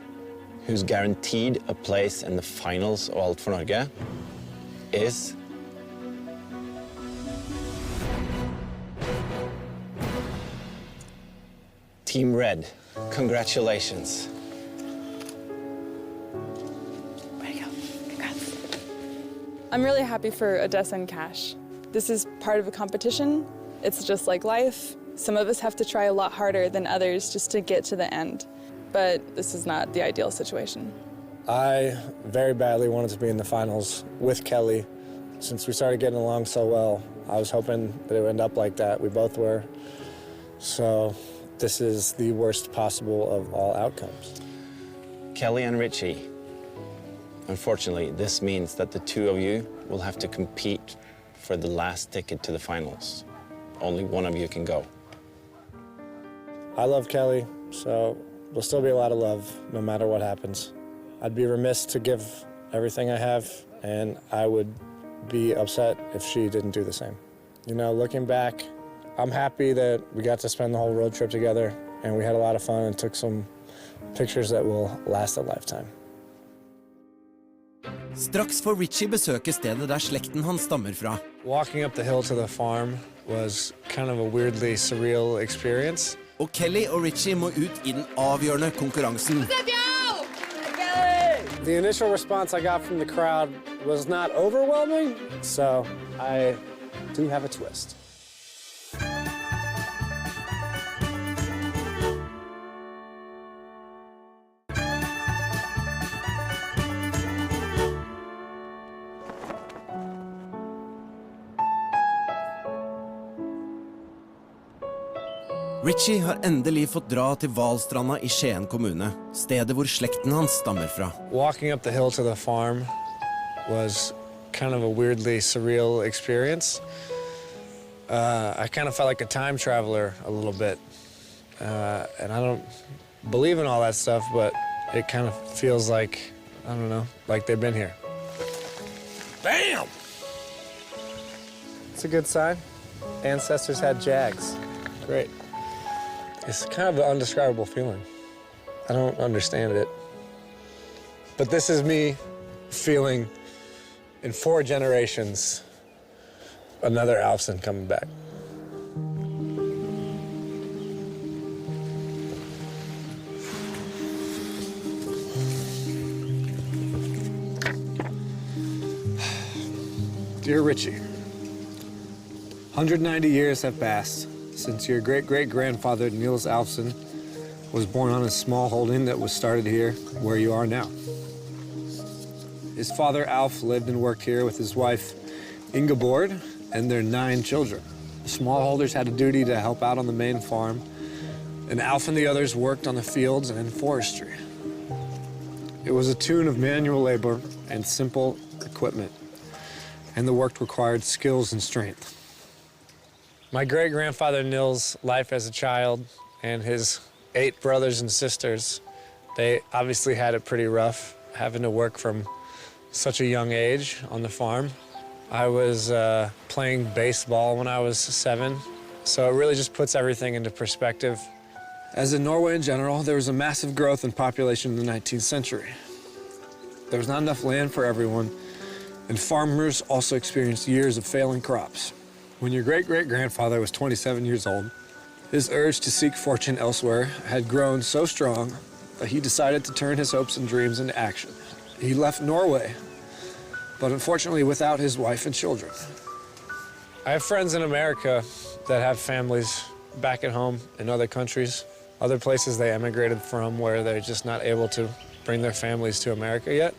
who's guaranteed a place in the finals of Alt for Norge, is Team Red. Congratulations. I'm really happy for Odessa and Cash. This is part of a competition. It's just like life. Some of us have to try a lot harder than others just to get to the end. But this is not the ideal situation. I very badly wanted to be in the finals with Kelly. Since we started getting along so well, I was hoping that it would end up like that. We both were. So this is the worst possible of all outcomes. Kelly and Richie, unfortunately, this means that the two of you will have to compete for the last ticket to the finals. Only one of you can go. I love Kelly, so there'll still be a lot of love no matter what happens. I'd be remiss to give everything I have, and I would be upset if she didn't do the same. You know, looking back, I'm happy that we got to spend the whole road trip together, and we had a lot of fun and took some pictures that will last a lifetime. Straks får Richie besøke stedet der slekten han stammer fra. Walking up the hill to the farm was kind of a weirdly surreal experience. Og Kelly og Richie må ut i den avgjørende konkurransen. The initial response I got from the crowd was not overwhelming, so I do have a twist. Richie har endelig fått dra til Valstranda i Skien kommune, stedet hvor slekten hans stammer fra. Walking up the hill to the farm was kind of a weirdly surreal experience. I kind of felt like a time traveler a little bit. And I don't believe in all that stuff, but it kind of feels like, I don't know, like they've been here. Bam! It's a good sign. Ancestors had jags. Great. It's kind of an undescribable feeling. I don't understand it. But this is me feeling, in 4 generations, another Alfson coming back. Dear Richie, 190 years have passed since your great-great-grandfather, Niels Alfson, was born on a small holding that was started here, where you are now. His father, Alf, lived and worked here with his wife, Ingeborg, and their 9 children. The smallholders had a duty to help out on the main farm, and Alf and the others worked on the fields and in forestry. It was a tune of manual labor and simple equipment, and the work required skills and strength. My great-grandfather Nils' life as a child and his 8 brothers and sisters, they obviously had it pretty rough, having to work from such a young age on the farm. I was playing baseball when I was 7, so it really just puts everything into perspective. As in Norway in general, there was a massive growth in population in the 19th century. There was not enough land for everyone, and farmers also experienced years of failing crops. When your great-great-grandfather was 27 years old, his urge to seek fortune elsewhere had grown so strong that he decided to turn his hopes and dreams into action. He left Norway, but unfortunately without his wife and children. I have friends in America that have families back at home in other countries, other places they emigrated from where they're just not able to bring their families to America yet.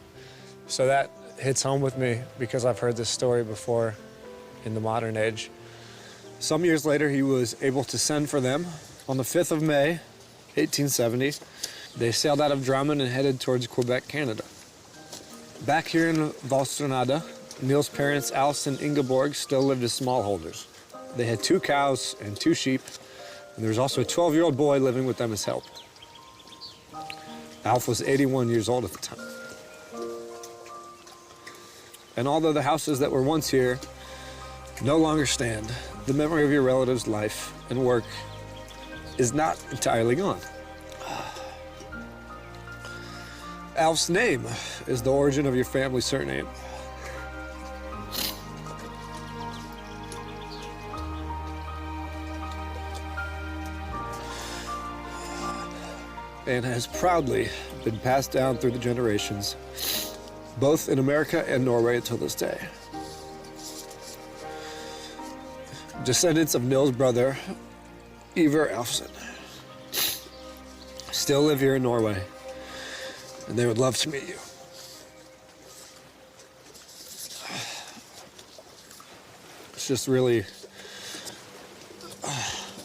So that hits home with me because I've heard this story before in the modern age. Some years later, he was able to send for them. On the 5th of May, 1870, they sailed out of Drammen and headed towards Quebec, Canada. Back here in Valstranada, Nils' parents, Alf and Ingeborg, still lived as smallholders. They had 2 cows and 2 sheep, and there was also a 12-year-old boy living with them as help. Alf was 81 years old at the time. And although the houses that were once here no longer stand, the memory of your relative's life and work is not entirely gone. Alf's name is the origin of your family's surname. And has proudly been passed down through the generations, both in America and Norway until this day. Descendants of Nils' brother, Ivar Alfsen, still live here in Norway, and they would love to meet you. It's just really,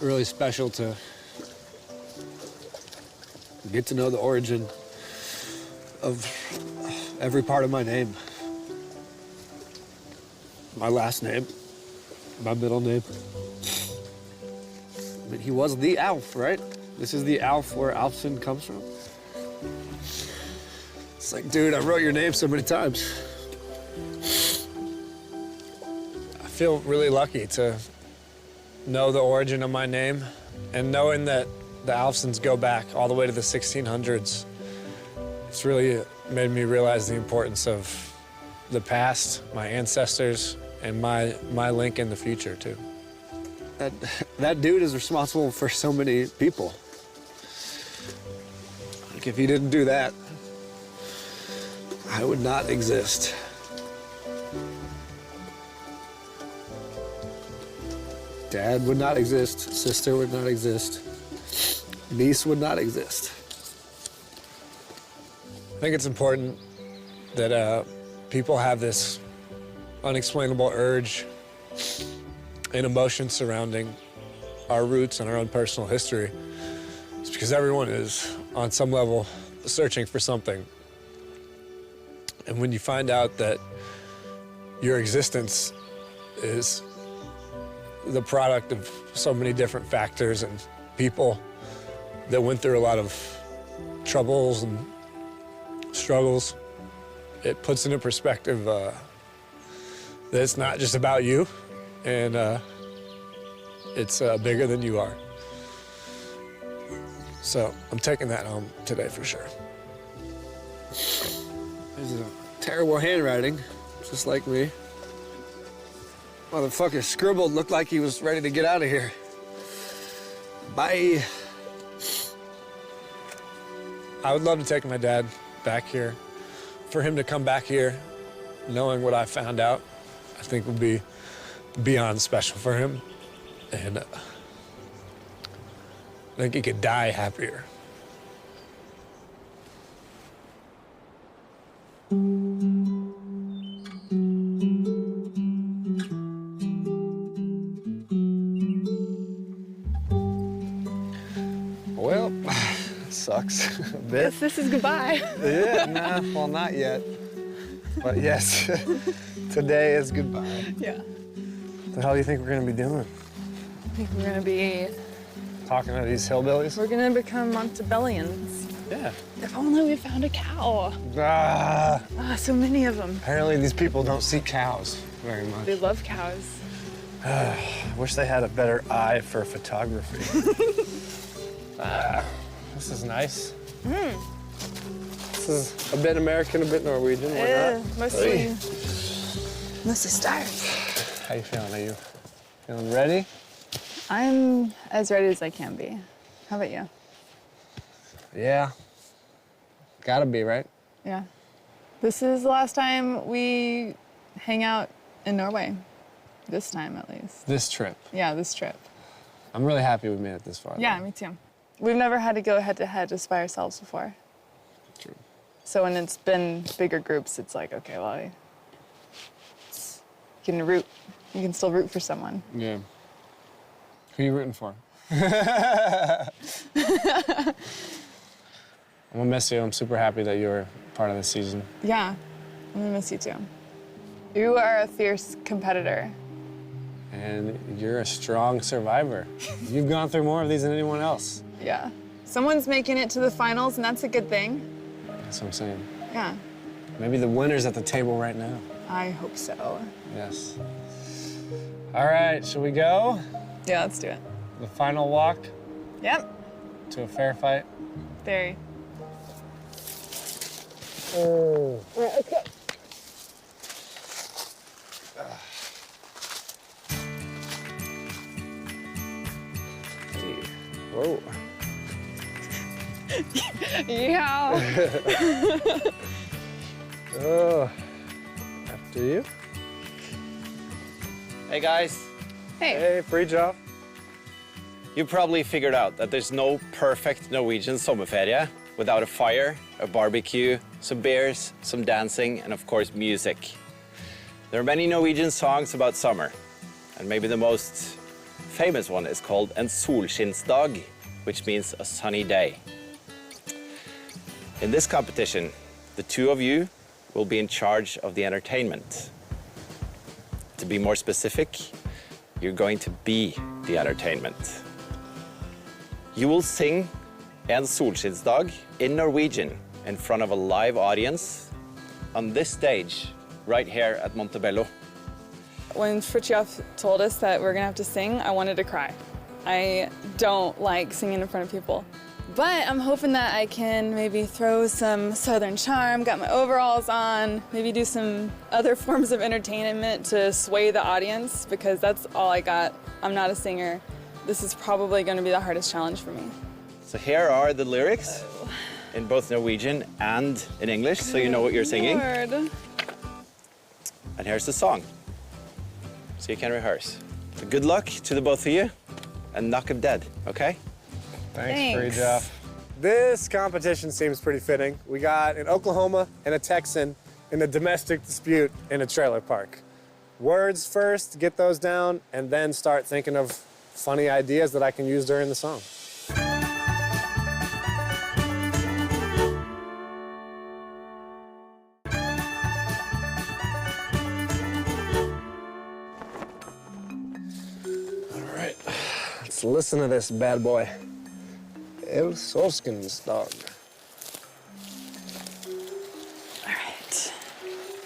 really special to get to know the origin of every part of my name. My last name, my middle name. I mean, he was the Alf, right? This is the Alf where Alfsen comes from. It's like, dude, I wrote your name so many times. I feel really lucky to know the origin of my name, and knowing that the Alfsens go back all the way to the 1600s. It's really made me realize the importance of the past, my ancestors, and my link in the future, too. That dude is responsible for so many people. Like, if he didn't do that, I would not exist. Dad would not exist, sister would not exist, niece would not exist. I think it's important that people have this unexplainable urge and emotion surrounding our roots and our own personal history. It's because everyone is, on some level, searching for something. And when you find out that your existence is the product of so many different factors and people that went through a lot of troubles and struggles, it puts into perspective that it's not just about you, and it's bigger than you are. So I'm taking that home today for sure. This is a terrible handwriting, just like me. Motherfucker scribbled, looked like he was ready to get out of here. Bye. I would love to take my dad back here. For him to come back here, knowing what I found out, I think would be beyond special for him. And I think he could die happier. Well, sucks a bit. This is goodbye. Yeah, nah, well, not yet. But yes, today is goodbye. Yeah. What the hell do you think we're gonna be doing? I think we're gonna be, Talking to these hillbillies? we're gonna become Montebellians. Yeah. If only we found a cow. Ah, Ah, so many of them. apparently these people don't see cows very much. They love cows. I wish they had a better eye for photography. This is nice. This is a bit American, a bit Norwegian. Why not? Mostly stars. How you feeling? Are you feeling ready? I'm as ready as I can be. How about you? Yeah. Gotta be, right? Yeah. This is the last time we hang out in Norway. This time, at least. This trip. Yeah, this trip. I'm really happy we made it this far. Yeah, me too. We've never had to go head-to-head just by ourselves before. True. So when it's been bigger groups, it's like, okay, well, you can still root for someone. Yeah. Who are you rooting for? I'm gonna miss you. I'm super happy that you were part of this season. Yeah, I'm gonna miss you too. You are a fierce competitor. And you're a strong survivor. You've gone through more of these than anyone else. Yeah. Someone's making it to the finals, and that's a good thing. That's what I'm saying. Yeah, Maybe the winner's at the table right now. I hope so. Yes. All right, shall we go? Yeah, let's do it. The final walk Yep, to a fair fight. very. Oh. Whoa. Yeah. Oh. After you. Hey guys, Hey. Hey, free job. you probably figured out that there's no perfect Norwegian sommerferie without a fire, a barbecue, some beers, some dancing, and of course music. There are many Norwegian songs about summer, and maybe the most famous one is called En solskinnsdag, which means a sunny day. In this competition, the two of you will be in charge of the entertainment. To be more specific, you're going to be the entertainment. You will sing En solskinnsdag in Norwegian in front of a live audience on this stage right here at Montebello. When Fritjof told us that we're gonna have to sing, I wanted to cry. I don't like singing in front of people. But I'm hoping that I can maybe throw some Southern charm, got my overalls on, maybe do some other forms of entertainment to sway the audience, because that's all I got. I'm not a singer. This is probably gonna be the hardest challenge for me. So here are the lyrics in both Norwegian and in English, so you know what you're singing. Lord. And here's the song, so you can rehearse. So good luck to the both of you, and knock 'em dead, okay? Thanks, free Thanks. job. This competition seems pretty fitting. We got an Oklahoma and a Texan in a domestic dispute in a trailer park. Words first, get those down, and then start thinking of funny ideas that I can use during the song. All right, let's listen to this bad boy. El solskinnsdag. All right.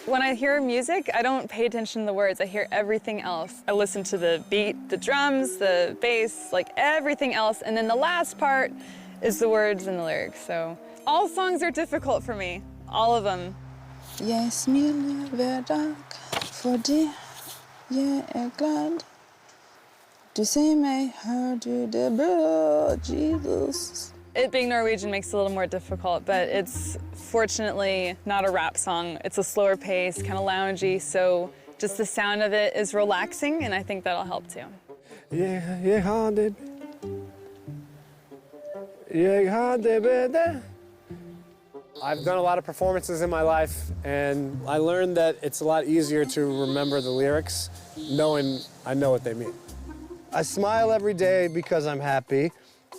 When I hear music, I don't pay attention to the words. I hear everything else. I listen to the beat, the drums, the bass, like everything else. And then the last part is the words and the lyrics. So all songs are difficult for me, all of them. Jeg smiler hver dag fordi jeg glad. Du ser meg, hør du det bra, Jesus. It being Norwegian makes it a little more difficult, but it's fortunately not a rap song. It's a slower pace, kind of loungy, so just the sound of it is relaxing, and I think that'll help too. Jeg hadde bedre. I've done a lot of performances in my life, and I learned that it's a lot easier to remember the lyrics knowing I know what they mean. I smile every day because I'm happy.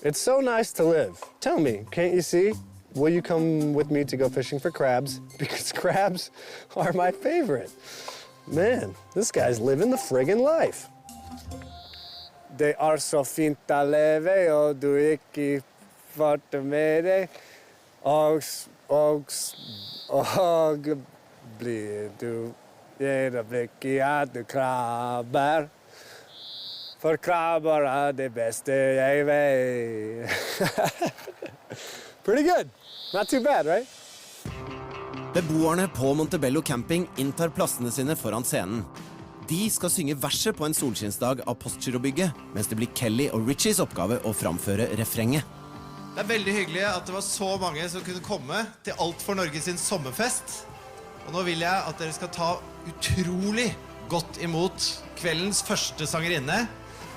It's so nice to live. Tell me, can't you see? Will you come with me to go fishing for crabs? Because crabs are my favorite. Man, this guy's living the friggin' life. Det så fint å leve, og du ikke får med deg. Og blir du blikket at du krabber. For krabber det beste jeg vet. Pretty good. Not too bad, right? Beboerne på Montebello camping inntar plassene sine foran scenen. De skal synge verset på en solskinnsdag av Postgirobygget, mens det blir Kelly og Richies oppgave å framføre refrenget. Det veldig hyggelig at det var så mange som kunne komme til Alt for Norge sin sommerfest. Og nå vil jeg at dere skal ta utrolig godt imot kveldens første sangerinne.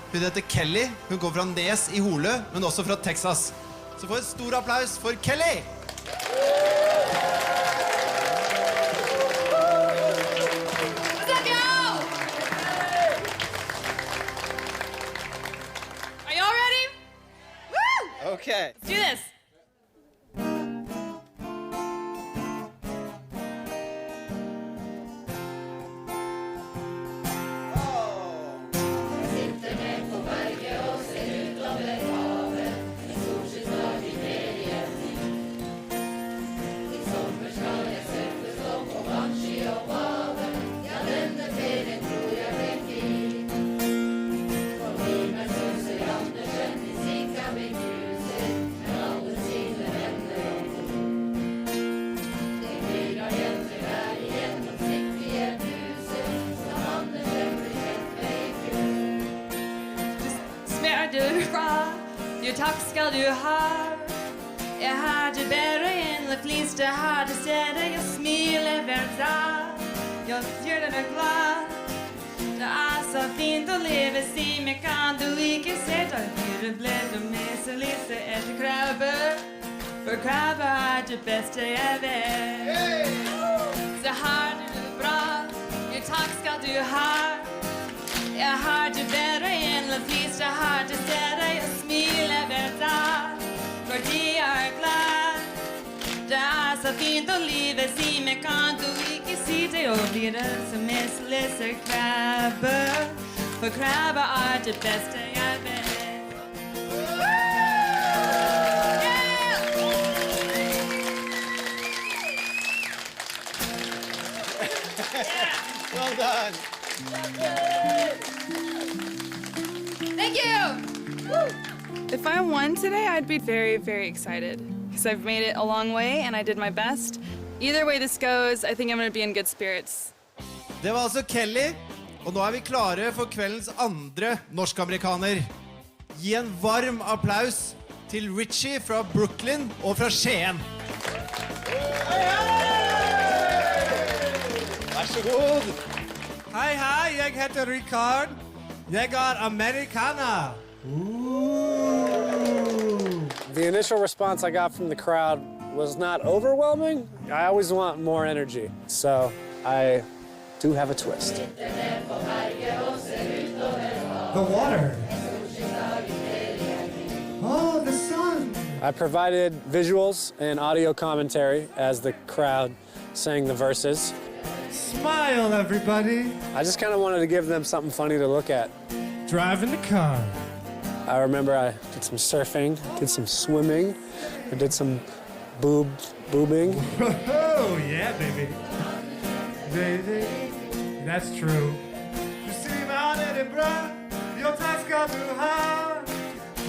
Hun heter Kelly, hun kommer fra Nes i Hole, men også fra Texas. Så få en stor applaus for Kelly! What's up, y'all? Are y'all ready? Woo! Okay. Let's do this. Takk skal du ha. Jeg har det bedre enn de fleste har det stedet. Jeg smiler hver dag. Jeg gjør deg glad. Det så fint å leve, si meg kan du ikke se. Da blir du bledd og meselise etter krabber. For krabber det beste jeg vet. Så har du det bra. Takk skal du ha. Jeg har det bedre enn de fleste har det stedet. Jeg smiler hver dag, fordi jeg glad. Det så fint å leve, si meg kan du ikke si det. Og blir det som mest leser krabber, for krabber det beste jeg vet. Well done! Thank you! If I won today, I'd be very, very excited. Because I've made it a long way, and I did my best. Either way this goes, I think I'm going to be in good spirits. Det var altså Kelly, og nå vi klare for kveldens andre norsk-amerikaner. Gi en varm applaus til Richie fra Brooklyn og fra Skien. Vær så god! Hei, hei, jeg heter Ricard. Jeg americana. The initial response I got from the crowd was not overwhelming. I always want more energy, so I do have a twist. The water. Oh, the sun. I provided visuals and audio commentary as the crowd sang the verses. Smile, everybody. I just kind of wanted to give them something funny to look at. Driving the car. I remember I did some surfing, did some swimming, I did some boobing. Oh, yeah, baby. Baby, that's true. Du ser meg det bra, jo takk skal du ha.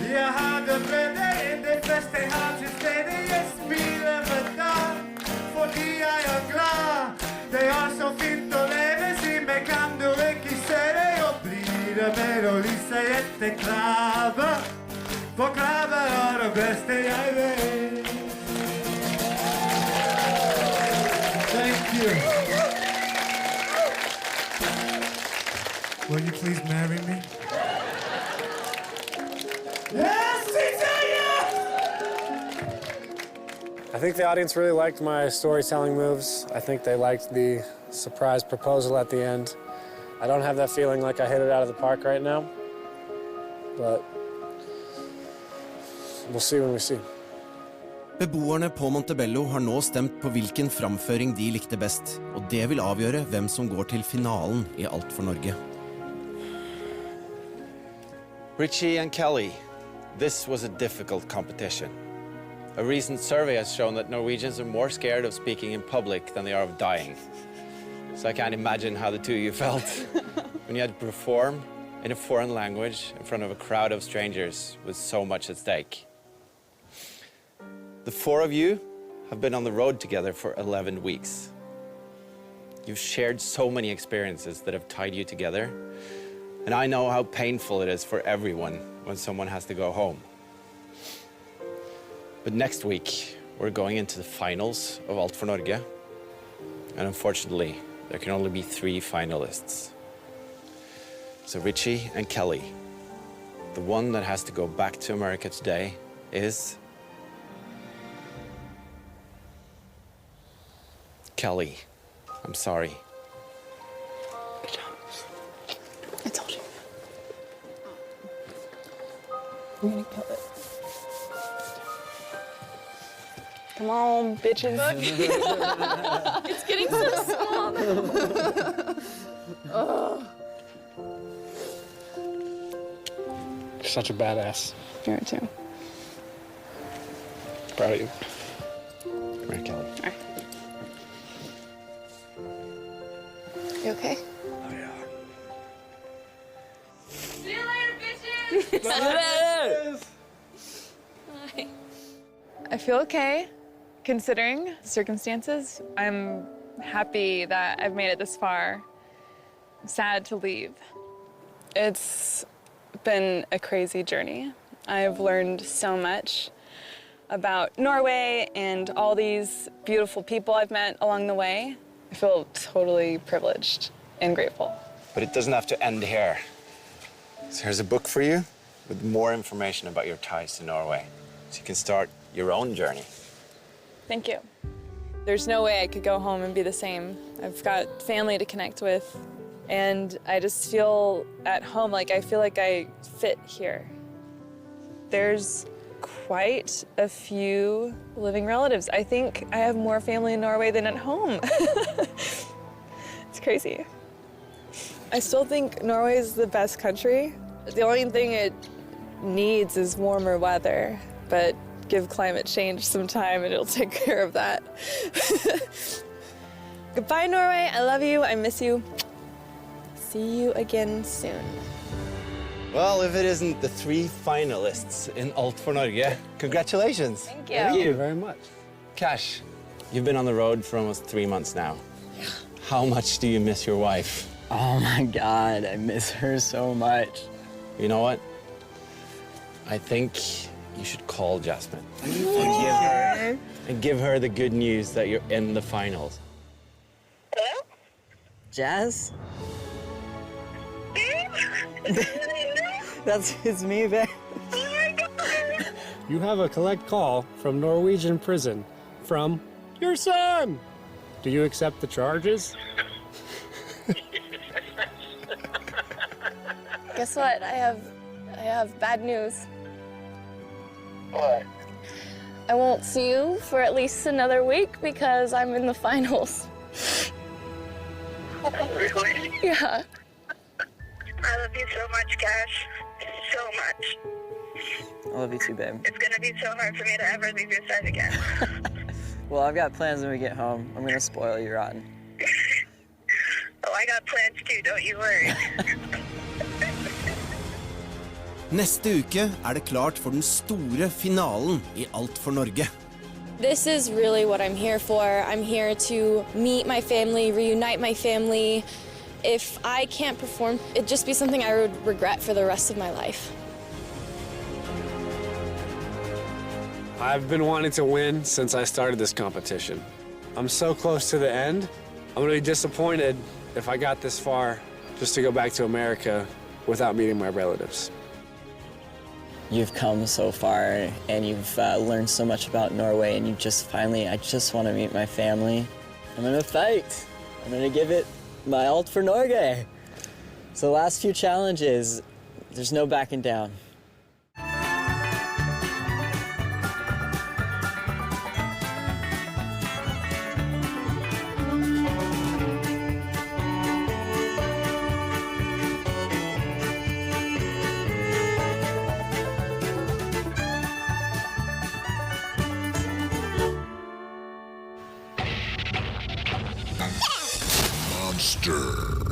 Jeg har det bedre enn det fleste har til stede. Jeg smiler med deg, fordi jeg glad. Det så fint å leve, si meg kan du ikke se det. Og blir det mer å lyse etter krabber, for krabber det beste jeg vet. Thank you. Will you please marry me? Yes, yes! I think the audience really liked my storytelling moves. I think they liked the surprise proposal at the end. I don't have that feeling like I hit it out of the park right now, but We'll see when we see. Beboerne på Montebello har nå stemt på hvilken framføring de likte best, og det vil avgjøre hvem som går til finalen i Alt for Norge. Richie and Kelly, this was a difficult competition. A recent survey has shown that Norwegians are more scared of speaking in public than they are of dying. So I can't imagine how the two of you felt when you had to perform in a foreign language in front of a crowd of strangers with so much at stake. The four of you have been on the road together for 11 weeks. You've shared so many experiences that have tied you together, and I know how painful it is for everyone when someone has to go home. But next week, we're going into the finals of Alt for Norge, and unfortunately, there can only be 3 finalists. So Richie and Kelly, the one that has to go back to America today is Kelly. I'm sorry. Good job. I told you. I'm gonna kill it. Come on, bitches. It's getting so small. You're such a badass. You are too. Proud of you. Come here, Kelly. All right. You okay? Oh, yeah. See you later, bitches! Hi. I feel okay, considering the circumstances. I'm happy that I've made it this far. I'm sad to leave. It's been a crazy journey. I've learned so much about Norway and all these beautiful people I've met along the way. I feel totally privileged and grateful. But it doesn't have to end here. So here's a book for you with more information about your ties to Norway, so you can start your own journey. Thank you. There's no way I could go home and be the same. I've got family to connect with, and I just feel at home, like I feel like I fit here. There's quite a few living relatives. I think I have more family in Norway than at home. It's crazy. I still think Norway is the best country. The only thing it needs is warmer weather, but give climate change some time and it'll take care of that. Goodbye, Norway. I love you. I miss you. See you again soon. Well, if it isn't the 3 finalists in Alt for Norge, congratulations. Thank you. Thank you very much. Cash, you've been on the road for almost 3 months now. How much do you miss your wife? Oh my God, I miss her so much. You know what? I think you should call Jasmine and give her the good news that you're in the finals. Hello? Jazz? Babe? It's me, babe. Oh my God! You have a collect call from Norwegian prison from your son. Do you accept the charges? Guess what? I have bad news. What? I won't see you for at least another week because I'm in the finals. Really? Yeah. I love you so much, Cash. So much. I love you too, babe. It's gonna be so hard for me to ever leave your side again. Well, I've got plans when we get home. I'm gonna spoil you rotten. Oh, I got plans too, don't you worry. Neste uke det klart for den store finalen i Alt for Norge. This is really what I'm here for. I'm here to meet my family, reunite my family. If I can't perform, it'd just be something I would regret for the rest of my life. I've been wanting to win since I started this competition. I'm so close to the end. I'm gonna be disappointed if I got this far just to go back to America without meeting my relatives. You've come so far and you've learned so much about Norway, and I just want to meet my family. I'm gonna fight. I'm gonna give it my Alt for Norge. So the last few challenges, there's no backing down. monster.